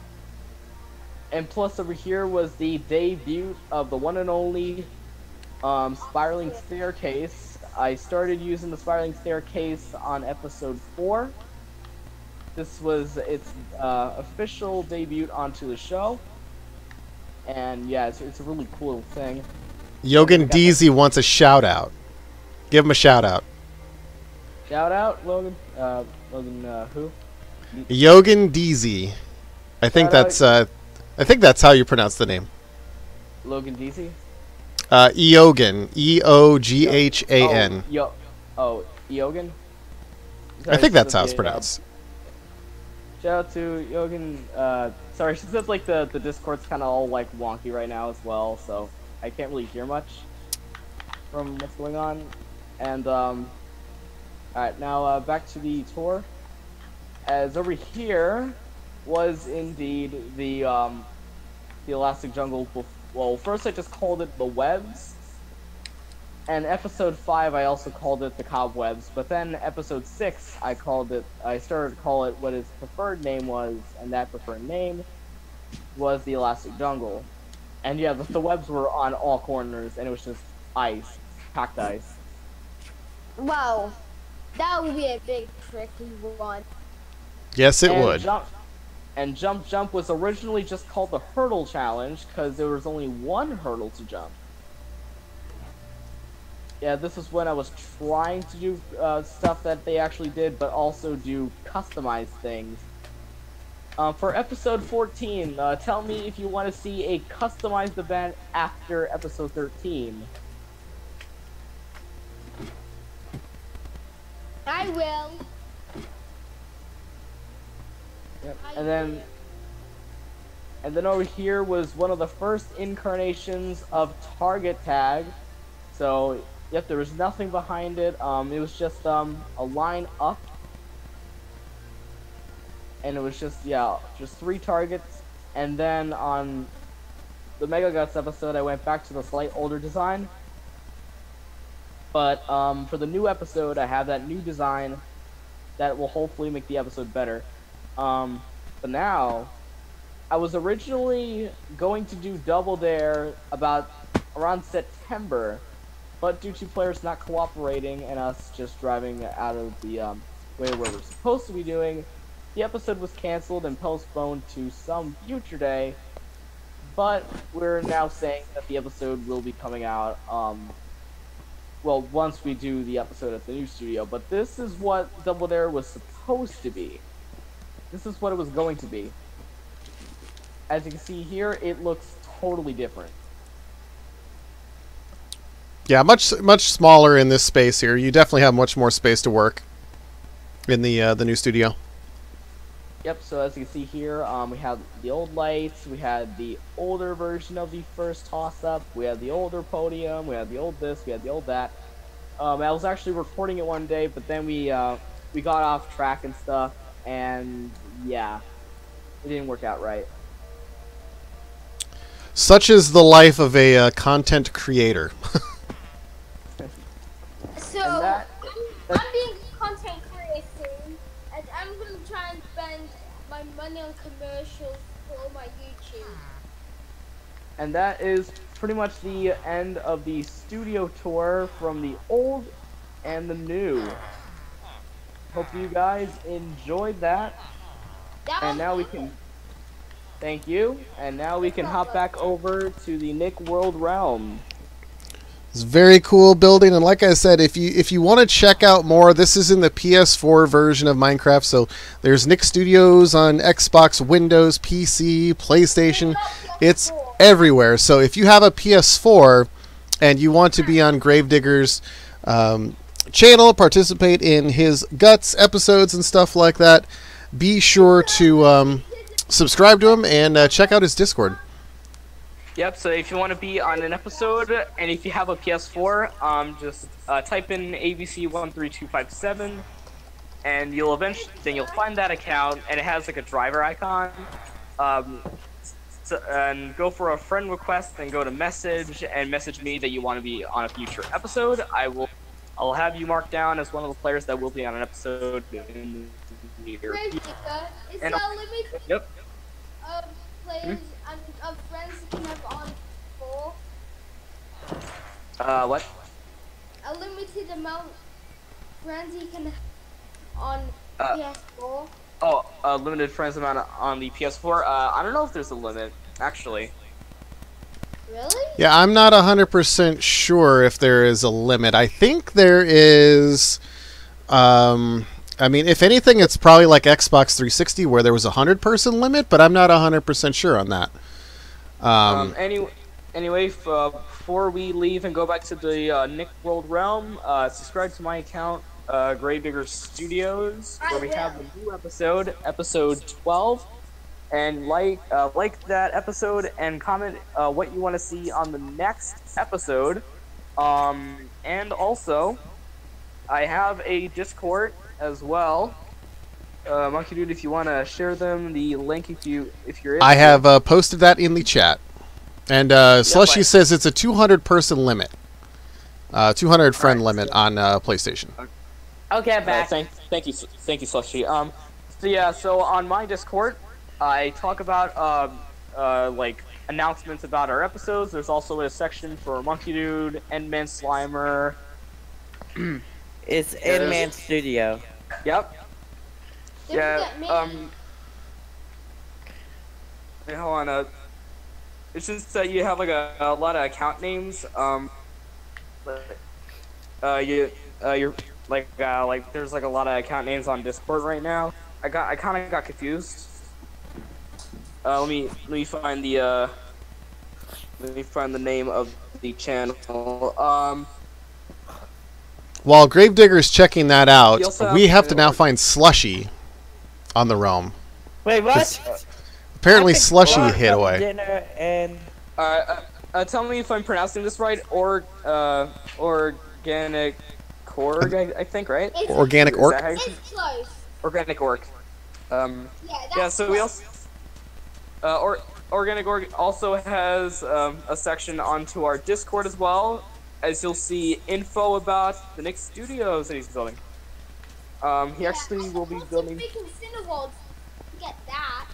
And plus over here was the debut of the one and only spiraling staircase. I started using the spiraling staircase on episode 4. This was its official debut onto the show, and yeah, it's a really cool thing. Yogan Deezy wants a shout out. Give him a shout out. Shout out, Logan. Who? Yogan Deezy. I think that's how you pronounce the name. Logan Deezy. Eogan. E-O-G-H-A-N. Eogan. I think that's how it's pronounced. Shout out to Yogan. Sorry, since like the Discord's kind of all like wonky right now as well, so I can't really hear much. from what's going on. And alright, now back to the tour. As over here was indeed the Elastic Jungle. Well, first I just called it the Webs. And episode 5 I also called it the Cobwebs, but then episode 6 I started to call it what his preferred name was, and that preferred name was the Elastic Jungle. And yeah, the webs were on all corners, and it was just ice, packed ice. Wow, that would be a big tricky one. Yes, it would. Jump was originally just called the Hurdle Challenge, because there was only one hurdle to jump. Yeah, this was when I was trying to do stuff that they actually did, but also do customized things. For episode 14, tell me if you want to see a customized event after episode 13. I will. Yep. And then over here was one of the first incarnations of Target Tag. So, yep, there was nothing behind it. It was just a line up. And it was just, yeah, just 3 targets. And then on the Mega Guts episode, I went back to the slight older design. But for the new episode, I have that new design that will hopefully make the episode better. But now, I was originally going to do Double Dare around September, but due to players not cooperating and us just driving out of the way where we're supposed to be doing, the episode was canceled and postponed to some future day. But we're now saying that the episode will be coming out, well, once we do the episode at the new studio. But this is what Double Dare was supposed to be. This is what it was going to be. As you can see here, it looks totally different. Yeah, much smaller in this space here. You definitely have much more space to work in the new studio. Yep, so as you can see here, we have the old lights, we had the older version of the first toss-up, we had the older podium, we had the old this, we had the old that. I was actually recording it one day, but then we got off track and stuff, and yeah, it didn't work out right. Such is the life of a content creator. So, I'm being a content creator soon, and I'm going to try and spend my money on commercials for my YouTube. And that is pretty much the end of the studio tour from the old and the new. Hope you guys enjoyed that. And now we can... Thank you. And now we can hop back over to the Nick World realm. It's a very cool building, and like I said, if you want to check out more, this is in the PS4 version of Minecraft. So there's Nick Studios on Xbox, Windows, PC, PlayStation. It's everywhere. So if you have a PS4 and you want to be on Gravedigger's channel, participate in his Guts episodes and stuff like that, be sure to subscribe to him and check out his Discord. Yep, so if you want to be on an episode, and if you have a PS4, just type in ABC13257, and you'll find that account, and it has like a driver icon. And go for a friend request, and go to message, and message me that you want to be on a future episode. I'll have you marked down as one of the players that will be on an episode in the near future. Is there a limit Yep. of players of friends you can have on 4? What? A limited amount of friends you can have on PS4? Oh, a limited friends amount on the PS4? I don't know if there's a limit, actually. Really? Yeah, I'm not 100% sure if there is a limit. I think there is... I mean, if anything, it's probably like Xbox 360 where there was a 100-person limit, but I'm not 100% sure on that. Anyway, before we leave and go back to the Nick World realm, subscribe to my account, Gravedigger Studios, where we have the new episode, episode 12, and like that episode and comment what you want to see on the next episode. And also, I have a Discord as well. Monkey Dude, if you want to share them, the link if you're interested. I have posted that in the chat. And Slushy says it's a 200-person limit. 200 friend limit on PlayStation. Okay, I'm back. Thank you, Slushy. So on my Discord, I talk about like announcements about our episodes. There's also a section for Monkey Dude, Endman Slimer. It's Endman Studio. Yep. Yeah. Wait, hold on. It's just that you have like a lot of account names. You're like there's like a lot of account names on Discord right now. I kind of got confused. Let me find the name of the channel. While Gravedigger's checking that out, also we have have to now find Slushy on the realm. Wait, what? Apparently Slushy hid away. Dinner and tell me if I'm pronouncing this right. Organic Org, I think, right? Organic Orc? It's close. Organic Orc. That's so we also Organic Org also has a section onto our Discord as well, as you'll see info about the next studios that he's building. He actually will be building. Get that.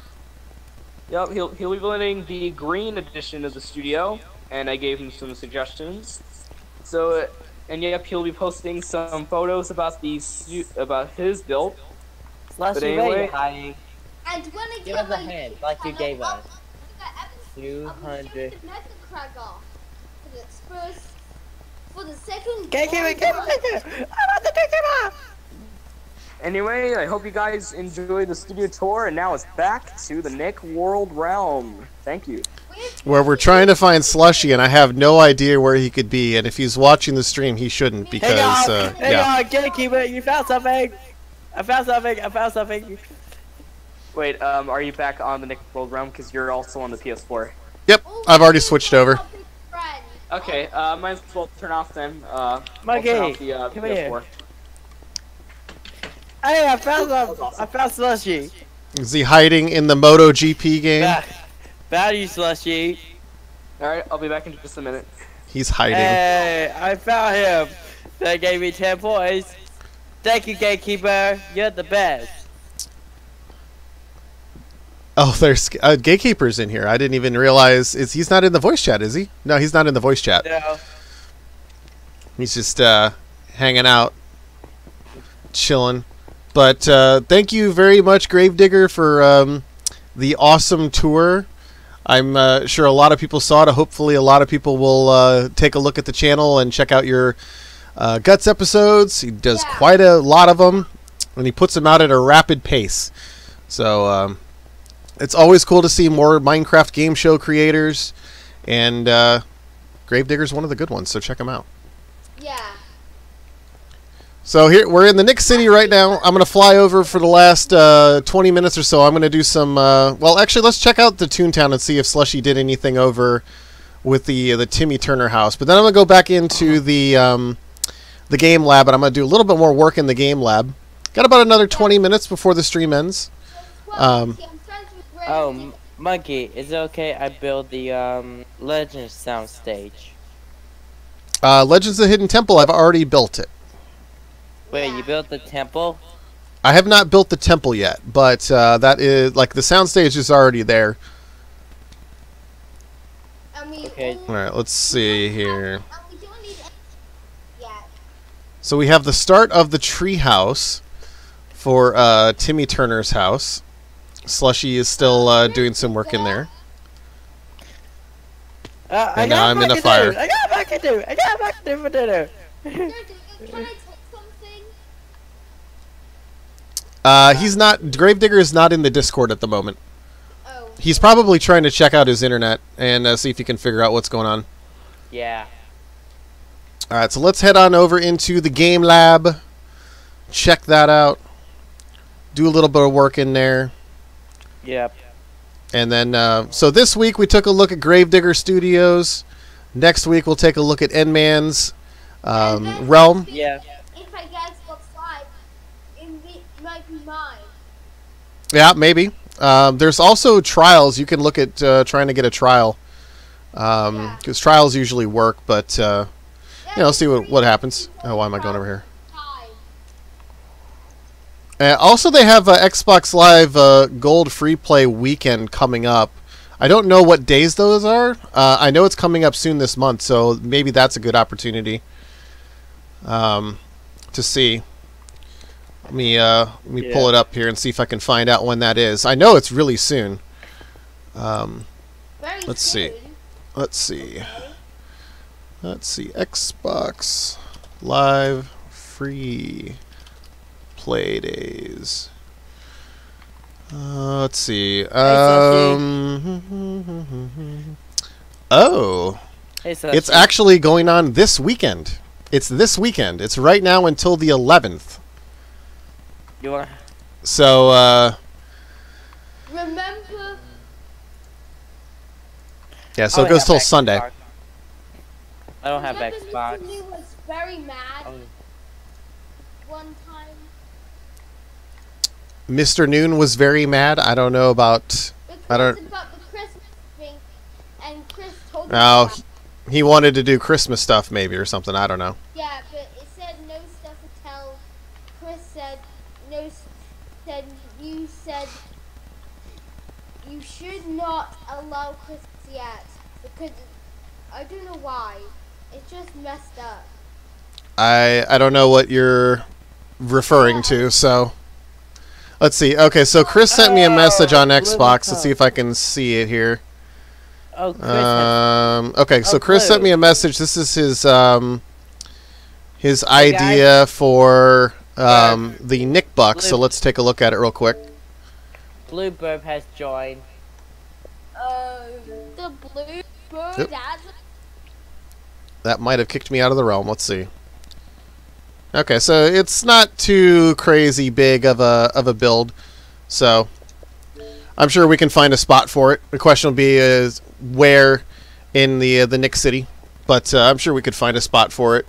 Yep, he'll be building the green edition of the studio, and I gave him some suggestions. So, and yep, he'll be posting some photos about about his build. Slushy, but anyway, where you hiding? And when I Give us a hand, like you gave us. 200. For the second. Anyway, I hope you guys enjoyed the studio tour, and now it's back to the Nick World Realm. Thank you. Where we're trying to find Slushy, and I have no idea where he could be. And if he's watching the stream, he shouldn't because Hang on, Gatekeeper, you found something. I found something. Wait, are you back on the Nick World Realm? Because you're also on the PS4. Yep, I've already switched over. Okay, might as well turn off then. Monkey, I'll turn off the come PS4. here. Hey, I found Slushy. Is he hiding in the MotoGP game? Found you, Slushy. Alright, I'll be back in just a minute. He's hiding. Hey, I found him. They gave me 10 points. Thank you, Gatekeeper. You're the best. Oh, there's Gatekeeper's in here. I didn't even realize. He's not in the voice chat, is he? No, he's not in the voice chat. No. He's just hanging out, chilling. But thank you very much, Gravedigger, for the awesome tour. I'm sure a lot of people saw it. Hopefully a lot of people will take a look at the channel and check out your Guts episodes. He does quite a lot of them, and he puts them out at a rapid pace. So it's always cool to see more Minecraft game show creators, and Gravedigger's one of the good ones, so check him out. Yeah. So here we're in the Nick City right now. I'm gonna fly over for the last 20 minutes or so. I'm gonna do some. Well, actually, let's check out the Toontown and see if Slushy did anything over with the Timmy Turner house. But then I'm gonna go back into the game lab, and I'm gonna do a little bit more work in the game lab. Got about another 20 minutes before the stream ends. Oh, Monkey, is it okay I build the Legends soundstage? Legends of the Hidden Temple. I've already built it. Wait, you built the temple? I have not built the temple yet, but that is like the soundstage is already there. Okay. All right, let's see here. So we have the start of the tree house for Timmy Turner's house. Slushy is still doing some work in there. And now I'm in the fire. I got back to do for dinner. He's not. Gravedigger is not in the Discord at the moment. He's probably trying to check out his internet and see if he can figure out what's going on. Yeah. All right, so let's head on over into the game lab. Check that out. Do a little bit of work in there. Yep. And then, so this week we took a look at Gravedigger Studios. Next week we'll take a look at Endman's And then Realm. Yeah. If I get Xbox Live, it might be mine. Yeah, maybe. There's also trials. You can look at trying to get a trial. Because trials usually work, but you know, see what happens. Oh, why am I going over here? Also, they have Xbox Live Gold Free Play Weekend coming up. I don't know what days those are. I know it's coming up soon this month, so maybe that's a good opportunity to see. Let me pull it up here and see if I can find out when that is. I know it's really soon. Let's see. Let's see. Let's see. Xbox Live Free Play Days. Let's see. Oh. It's actually going on this weekend. It's this weekend. It's right now until the 11th. You want? So, Remember? yeah, so it goes till Sunday. I don't have Remember Xbox. Mr. New was very mad one time. Mr. Noon was very mad. I don't know about... I don't... About the Christmas thing, and Chris told me Oh, about it. he wanted to do Christmas stuff maybe or something. I don't know. Yeah, but it said no stuff until Chris said no. You said you should not allow Chris yet because I don't know why. It's just messed up. I don't know what you're referring to, so... Let's see. Okay, so Chris sent me a message on Xbox. Let's see if I can see it here. Oh, Chris. Okay, so Chris sent me a message. This is his idea for the Nick Bucks. So let's take a look at it real quick. Blue Burb has joined. The blue bird Yep. has That might have kicked me out of the realm. Let's see. Okay, so it's not too crazy big of a build, so I'm sure we can find a spot for it. The question will be is where in the Nick City, but I'm sure we could find a spot for it.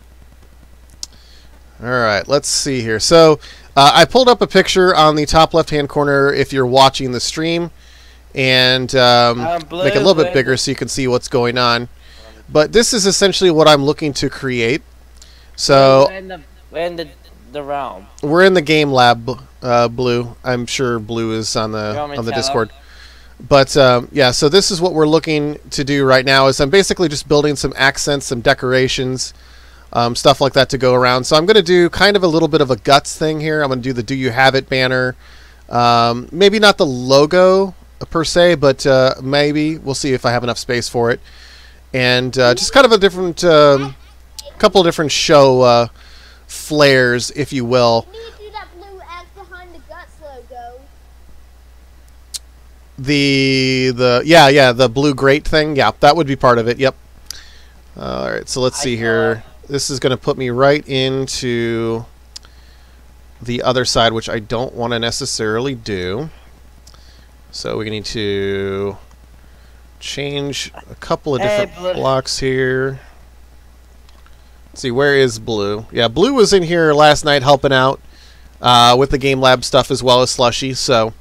All right, let's see here. So I pulled up a picture on the top left-hand corner if you're watching the stream, and make it a little bit bigger so you can see what's going on. But this is essentially what I'm looking to create. So We're in the realm. we're in the game lab, Blue. I'm sure Blue is on the Discord. But yeah, so this is what we're looking to do right now. Is I'm basically just building some accents, some decorations, stuff like that to go around. So I'm going to do kind of a little bit of a guts thing here. I'm going to do the "Do You Have It" banner. Maybe not the logo per se, but maybe we'll see if I have enough space for it. And just kind of a different, couple of different show flares, if you will. You need to do that blue X behind the Guts logo. The blue grate thing. Yeah, that would be part of it. Yep. All right, so let's see here. This is going to put me right into the other side, which I don't want to necessarily do. So we need to change a couple of different blocks here. Let's see, where is Blue? Yeah, Blue was in here last night helping out with the Game Lab stuff as well as Slushy, so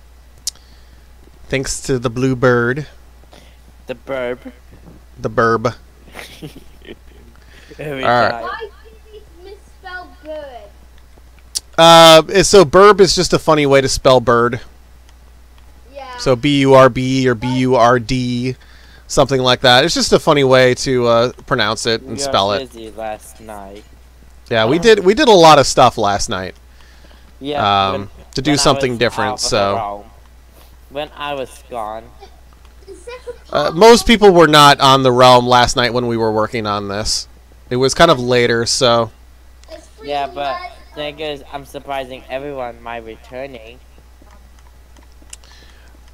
thanks to the Blue Bird. The burb. The Burb. Alright. Why did you misspell bird? So Burb is just a funny way to spell bird. Yeah. So B-U-R-B or B-U-R-D, something like that. It's just a funny way to pronounce it and spell it. Busy last night. Yeah, we did a lot of stuff last night. Yeah. To do something different, so when I was gone. most people were not on the realm last night when we were working on this. It was kind of later, so Yeah, but thing is, I'm surprising everyone by returning.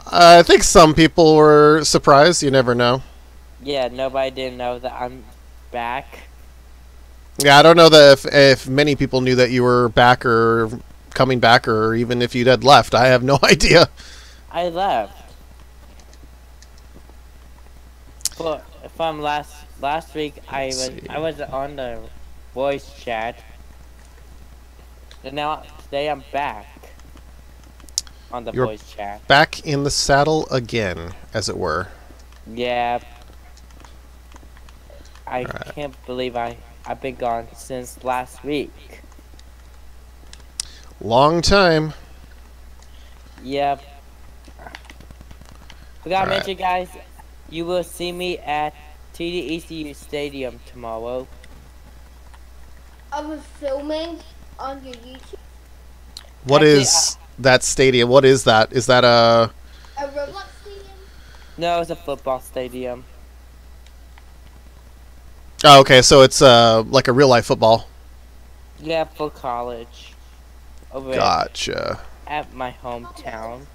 I think some people were surprised. You never know. Yeah, nobody didn't know that I'm back. Yeah, I don't know that if many people knew that you were back or coming back, or even if you had left. I have no idea. I left. But from last week, I was on the voice chat, and now today I'm back on the You're voice chat. back in the saddle again, as it were. Yeah. I Alright. can't believe I've been gone since last week. Long time. Yep. Forgot to Alright. mention, guys, you will see me at TDECU Stadium tomorrow. I was filming on your YouTube. What Actually, is that stadium? What is that? Is that a... A Roblox stadium? No, it's a football stadium. Oh, okay, so it's like a real-life football. Yeah, for college. Over Gotcha. at my hometown.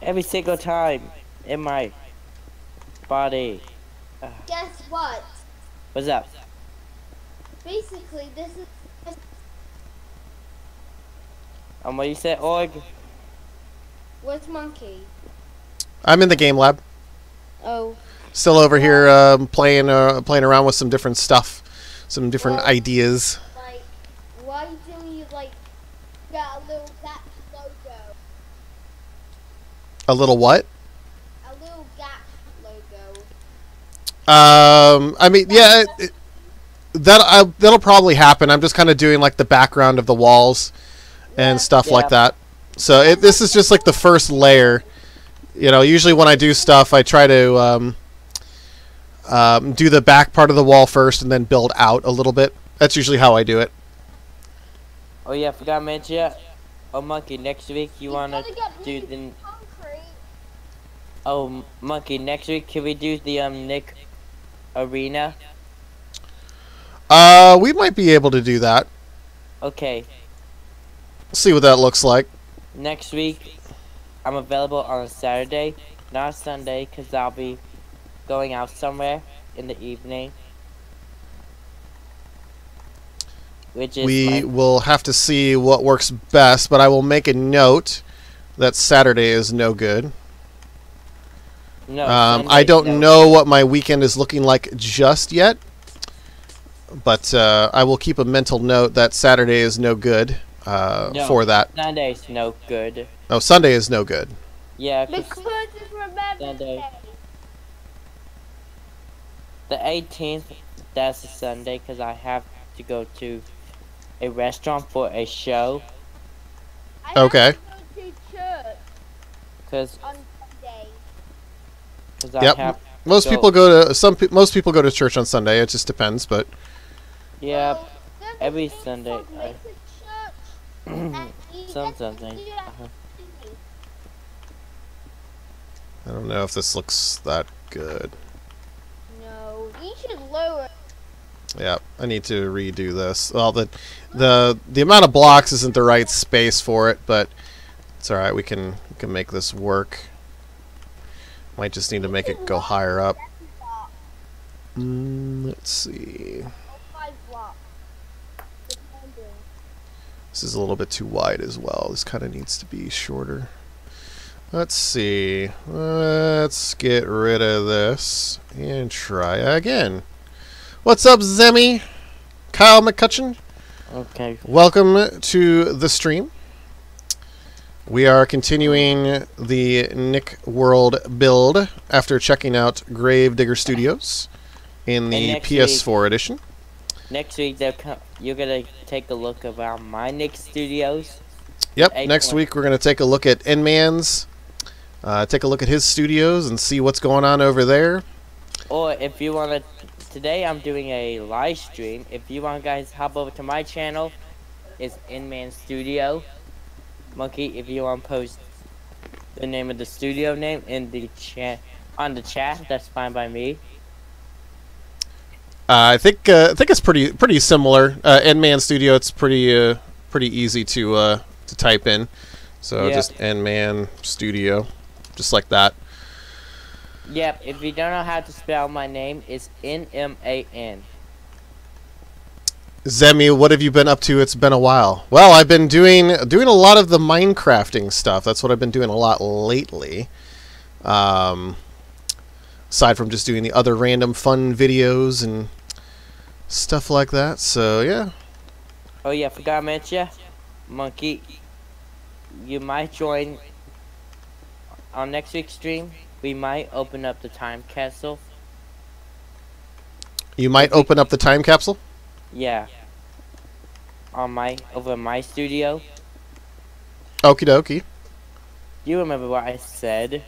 Every single time in my body. Guess what? What's up? Basically, this is What you said, Org? where's Monkey? I'm in the game lab. Oh. Still over here playing around with some different stuff. Some different ideas. Like, why don't you, like, get a little Gap logo? A little what? A little Gap logo. I mean, yeah, that'll probably happen. I'm just kind of doing like the background of the walls and stuff like that. So this is just like the first layer. You know, usually when I do stuff, I try to do the back part of the wall first and then build out a little bit. That's usually how I do it. Oh yeah, forgot to mention. Oh Monkey, next week you wanna do the? Oh Monkey, next week can we do the Nick Arena? We might be able to do that. Okay. See what that looks like. Next week, I'm available on a Saturday, not a Sunday, because I'll be going out somewhere in the evening. Which is We will have to see what works best, but I will make a note that Saturday is no good. No, I don't know what my weekend is looking like just yet, but I will keep a mental note that Saturday is no good for that. Sunday's no good. Oh, Sunday is no good. Yeah, Because it's Remembrance Sunday. Day. The 18th, that's a Sunday, because I have to go to a restaurant for a show. Okay. I have to go to church Because on Sunday. I Yep. have Most people go to most people go to church on Sunday. It just depends, but yeah, Well, there's a every thing Sunday. called Mesa Church, and you get to Something. do that Uh-huh. Sunday. I don't know if this looks that good. No, you should lower. Yeah, I need to redo this. Well, the amount of blocks isn't the right space for it, but it's all right. We can make this work. Might just need to make it go higher up. Let's see. Or 5 blocks. Depending. This is a little bit too wide as well. This kind of needs to be shorter. Let's see. Let's get rid of this and try again. What's up, Zemi? Kyle McCutcheon? Okay. Welcome to the stream. We are continuing the Nick World build after checking out Gravedigger Studios in the next PS4 edition. Next week, you're gonna take a look around my Nick Studios. Yep, next week we're going to take a look at Nman's, take a look at his studios and see what's going on over there. Or if you want to, today I'm doing a live stream. If you want, guys, hop over to my channel. It's Inman Studio. Monkey, if you want to post the name of the studio name in the chat on the chat, that's fine by me. I think it's pretty similar. Nman Studio, it's pretty easy to type in. So Yeah. just Nman Studio, just like that. Yep, if you don't know how to spell my name, it's Nman. Zemi, what have you been up to? It's been a while. Well, I've been doing a lot of the Minecrafting stuff. That's what I've been doing a lot lately. Aside from just doing the other random fun videos and stuff like that. So, yeah. Oh yeah, forgot to mention you. Monkey, you might join on next week's stream. We might open up the time capsule. You might open up the time capsule? Yeah. Over my studio. Okie dokie. You remember what I said?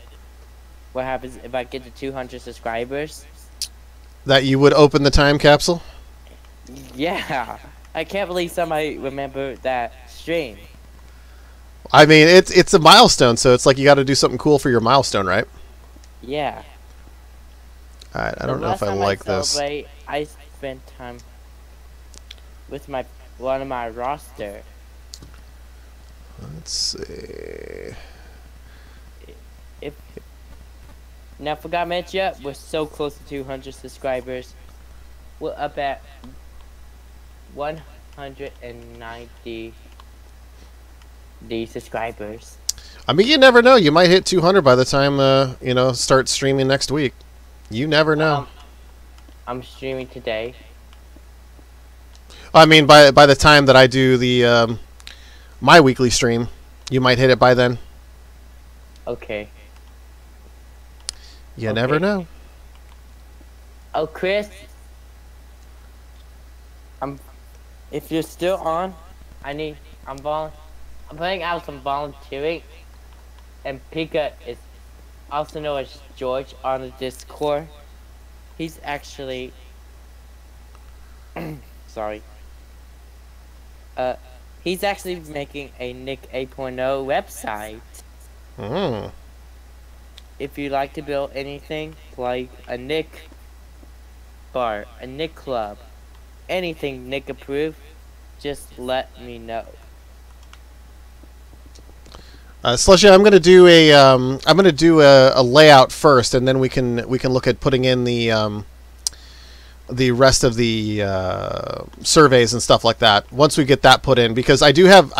What happens if I get to 200 subscribers? That you would open the time capsule? Yeah. I can't believe somebody remembered that stream. I mean, it's a milestone, so it's like you got to do something cool for your milestone, right? Yeah. Alright, I don't know if I like this. I spent time with one of my roster. Let's see. Now, forgot to mention, we're so close to 200 subscribers. We're up at 190 subscribers. I mean, you never know. You might hit 200 by the time start streaming next week. You never know. I'm streaming today. I mean, by the time that I do the my weekly stream, you might hit it by then. Okay. You never know. Oh, Chris, if you're still on, I'm putting out some volunteering, and Pika is also known as George on the Discord. He's actually sorry. He's actually making a Nick 8.0 website. Hmm. If you'd like to build anything like a Nick bar, a Nick club, anything Nick approved, just let me know. Slushy, I'm gonna do a layout first, and then we can look at putting in the rest of the surveys and stuff like that. Once we get that put in, because I do have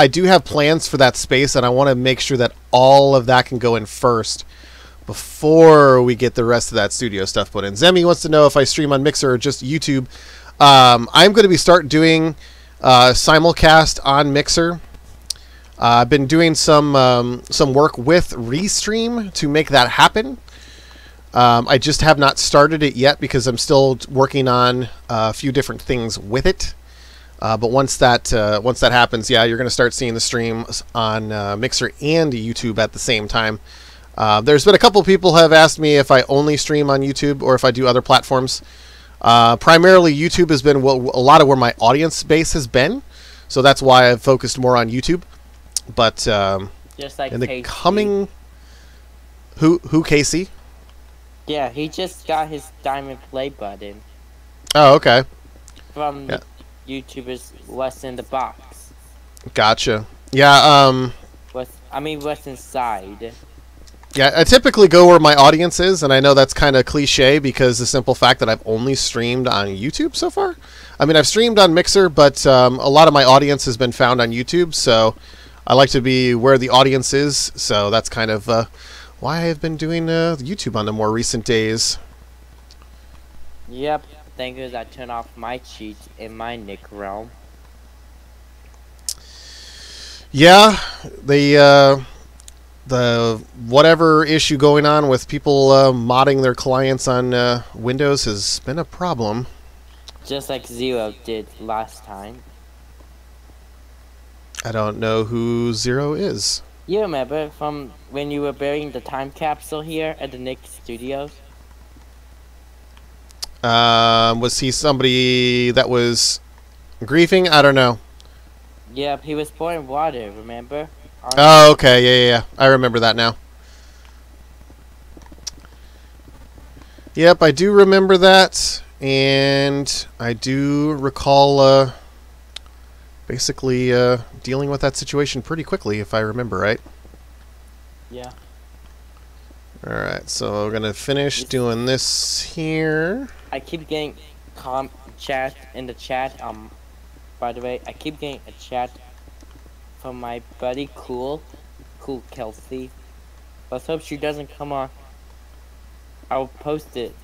plans for that space, and I want to make sure that all of that can go in first before we get the rest of that studio stuff put in. Zemi wants to know if I stream on Mixer or just YouTube. I'm going to be start doing simulcast on Mixer. I've been doing some work with Restream to make that happen. I just have not started it yet because I'm still working on a few different things with it. But once that happens, yeah, you're going to start seeing the streams on Mixer and YouTube at the same time. There's been a couple people have asked me if I only stream on YouTube or if I do other platforms. Primarily, YouTube has been a lot of where my audience base has been, so that's why I've focused more on YouTube. But just like in the Casey. coming, who Casey? Yeah, he just got his diamond play button. Oh, okay. From the YouTubers What's in the Box. Gotcha. Yeah. What's inside. Yeah, I typically go where my audience is, and I know that's kind of cliche because the simple fact that I've only streamed on YouTube so far. I mean, I've streamed on Mixer, but a lot of my audience has been found on YouTube, so I like to be where the audience is, so that's kind of why I've been doing YouTube on the more recent days. Yep, thank goodness I turned off my cheats in my Nick realm. Yeah, the whatever issue going on with people modding their clients on Windows has been a problem. Just like Zero did last time. I don't know who Zero is. You remember from when you were burying the time capsule here at the Nick Studios? Was he somebody that was griefing? I don't know. Yep, he was pouring water, remember? Oh, okay, yeah. I remember that now. Yep, I do remember that, and I do recall basically dealing with that situation pretty quickly, if I remember right. Yeah. Alright, so we're going to finish doing this here. I keep getting chat in the chat, by the way, I keep getting a chat from my buddy Cool Kelsey. Let's hope she doesn't come on. I'll post it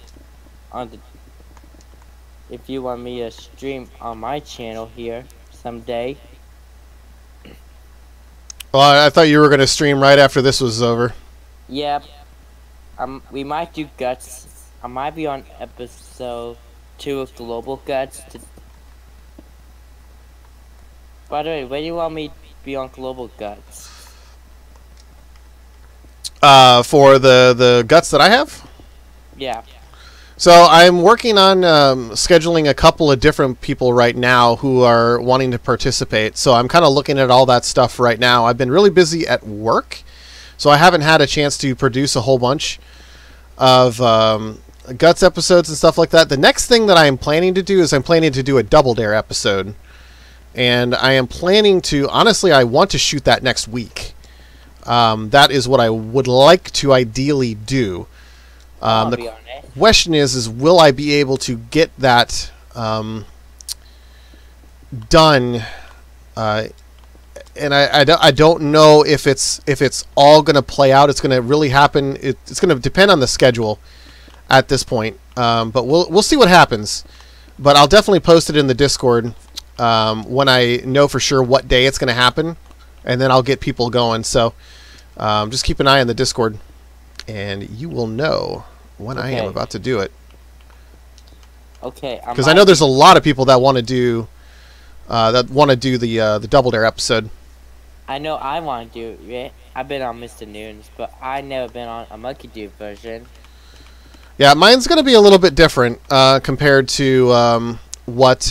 on the. If you want me to stream on my channel here someday. Well, I thought you were going to stream right after this was over. Yep. We might do Guts. I might be on episode 2 of Global Guts. By the way, where do you want me to be on Global Guts? For the guts that I have? Yeah. So I'm working on scheduling a couple of different people right now who are wanting to participate. So I'm kind of looking at all that stuff right now. I've been really busy at work, so I haven't had a chance to produce a whole bunch of Guts episodes and stuff like that. The next thing that I am planning to do is I'm planning to do a Double Dare episode. And I am planning to, honestly, I want to shoot that next week. That is what I would like to ideally do. The question is will I be able to get that done? And I don't know if it's all going to play out. It's going to really happen. It's going to depend on the schedule at this point. But we'll see what happens. But I'll definitely post it in the Discord when I know for sure what day it's going to happen, and then I'll get people going. So just keep an eye on the Discord, and you will know when I am about to do it. Okay. Because I know there's a lot of people that want to do the Double Dare episode. I know I want to do it. I've been on Mr. Noons, but I never been on a Monkey Dude version. Yeah, mine's going to be a little bit different compared to what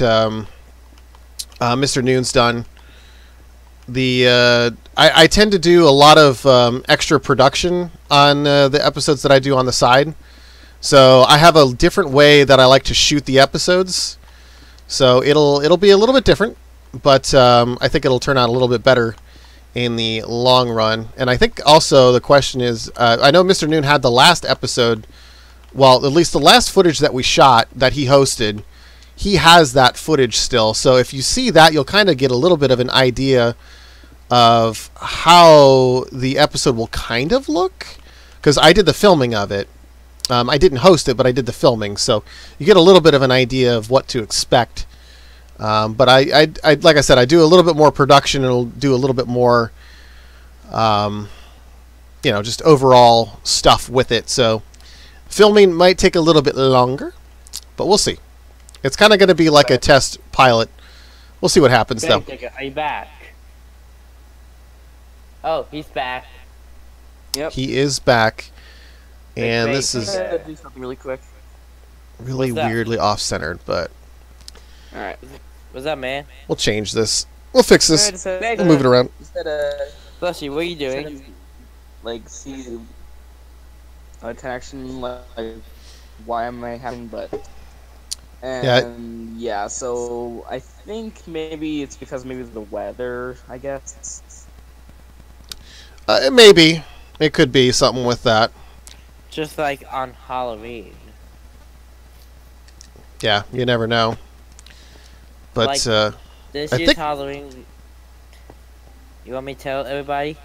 Mr. Noon's done. I tend to do a lot of extra production on the episodes that I do on the side. So I have a different way that I like to shoot the episodes. So it'll be a little bit different, but I think it'll turn out a little bit better in the long run. And I think also the question is, I know Mr. Noon had the last episode, well, at least the last footage that we shot that he hosted, he has that footage still. So if you see that, you'll kind of get a little bit of an idea of how the episode will kind of look, because I did the filming of it. I didn't host it, but I did the filming, so you get a little bit of an idea of what to expect. But I like I said, I do a little bit more production, and I'll do a little bit more, just overall stuff with it. So filming might take a little bit longer, but we'll see. It's kind of going to be like a test pilot. We'll see what happens, though. Are you back? Oh, he's back. Yep. He is back. And this is do something really quick. really weirdly off-centered, but Alright. What's up, man? we'll change this. We'll fix this. We'll move it around. Bless you, what are you doing? Like, see attraction, like, why am I having, but... And, yeah, so I think maybe it's because maybe the weather, I guess. Maybe. It could be something with that. Just like on Halloween. Yeah, you never know. But, Like, this I year's think... Halloween... You want me to tell everybody?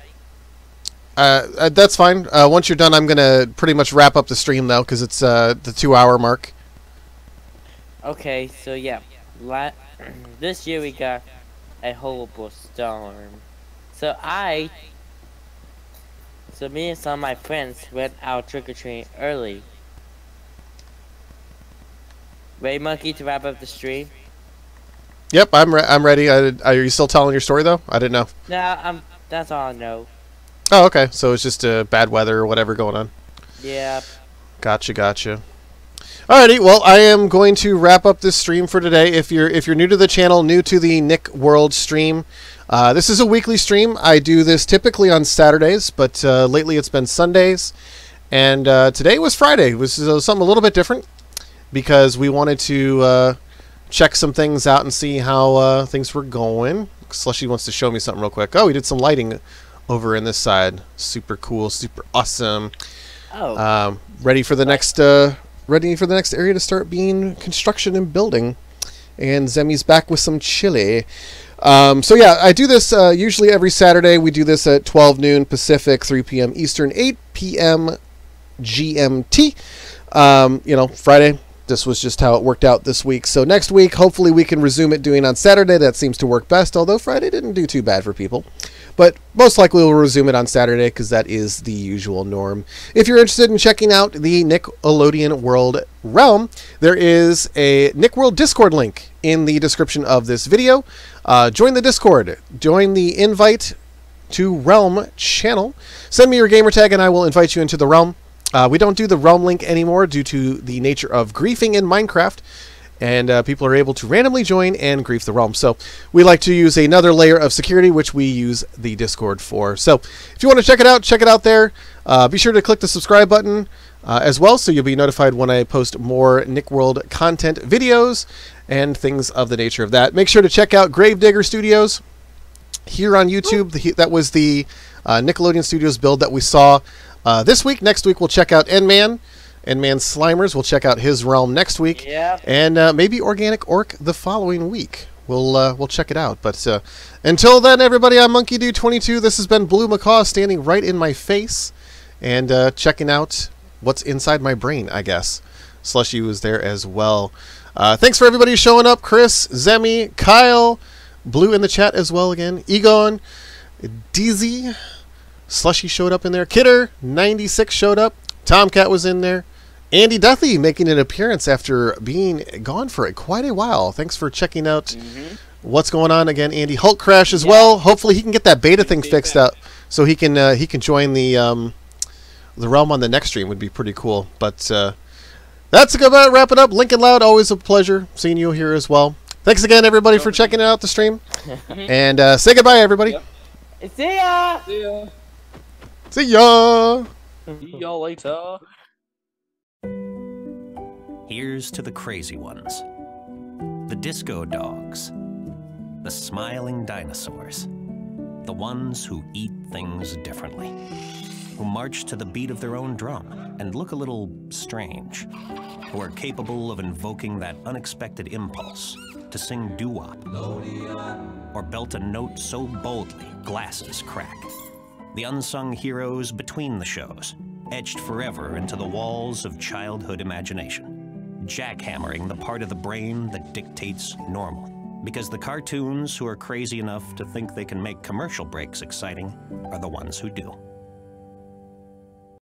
That's fine. Once you're done, I'm going to pretty much wrap up the stream, though, because it's the 2-hour mark. Okay, so yeah. This year we got a horrible storm. So me and some of my friends went out trick-or-treating early. Ready, Monkey, to wrap up the stream? Yep, I'm ready. Are you still telling your story, though? I didn't know. Nah, that's all I know. Oh, okay. So it's just bad weather or whatever going on. Yeah. Gotcha. Alrighty, well, I am going to wrap up this stream for today. If you're new to the channel, new to the Nick World stream, this is a weekly stream. I do this typically on Saturdays, but lately it's been Sundays. And today was Friday, which is something a little bit different because we wanted to check some things out and see how things were going. Slushy wants to show me something real quick. Oh, we did some lighting over in this side. Super cool, super awesome. Ready for the next area to start being construction and building. And Zemi's back with some chili. So yeah, I do this usually every Saturday. We do this at 12 noon Pacific, 3 p.m. Eastern, 8 p.m. GMT. You know, Friday, this was just how it worked out this week. So next week, hopefully we can resume it doing on Saturday. That seems to work best, although Friday didn't do too bad for people. But most likely we'll resume it on Saturday because that is the usual norm. If you're interested in checking out the Nickelodeon World Realm, there is a Nick World Discord link in the description of this video. Join the Discord. Join the invite to Realm channel. Send me your gamertag and I will invite you into the Realm. We don't do the Realm link anymore due to the nature of griefing in Minecraft. And people are able to randomly join and grief the Realm. So we like to use another layer of security, which we use the Discord for. So if you want to check it out there. Be sure to click the subscribe button as well, so you'll be notified when I post more Nick World content videos and things of the nature of that. Make sure to check out Gravedigger Studios here on YouTube. That was the Nickelodeon Studios build that we saw this week. Next week we'll check out Endman. Endman Slimers. We'll check out his realm next week. Yeah. And maybe Organic Orc the following week. We'll check it out. But until then, everybody, I'm Monkey Dude 22. This has been Blue Macaw standing right in my face and checking out what's inside my brain, I guess. Slushy was there as well. Thanks for everybody showing up. Chris, Zemi, Kyle, Blue in the chat as well again. Egon, DZ, Slushy showed up in there. Kidder, 96 showed up. Tomcat was in there. Andy Duthie making an appearance after being gone for quite a while. Thanks for checking out what's going on again, Andy. Hulk Crash as well. Hopefully he can get that beta thing fixed up so he can join the realm on the next stream. Would be pretty cool. But that's about wrap it up. Lincoln Loud, always a pleasure seeing you here as well. Thanks again, everybody, for checking out the stream. And say goodbye, everybody. Yep. See ya. See ya. See ya. See y'all later. Here's to the crazy ones. The disco dogs. The smiling dinosaurs. The ones who eat things differently. Who march to the beat of their own drum and look a little strange. Who are capable of invoking that unexpected impulse to sing doo-wop. Or belt a note so boldly, glasses crack. The unsung heroes between the shows, etched forever into the walls of childhood imagination. Jackhammering the part of the brain that dictates normal. Because the cartoons who are crazy enough to think they can make commercial breaks exciting are the ones who do.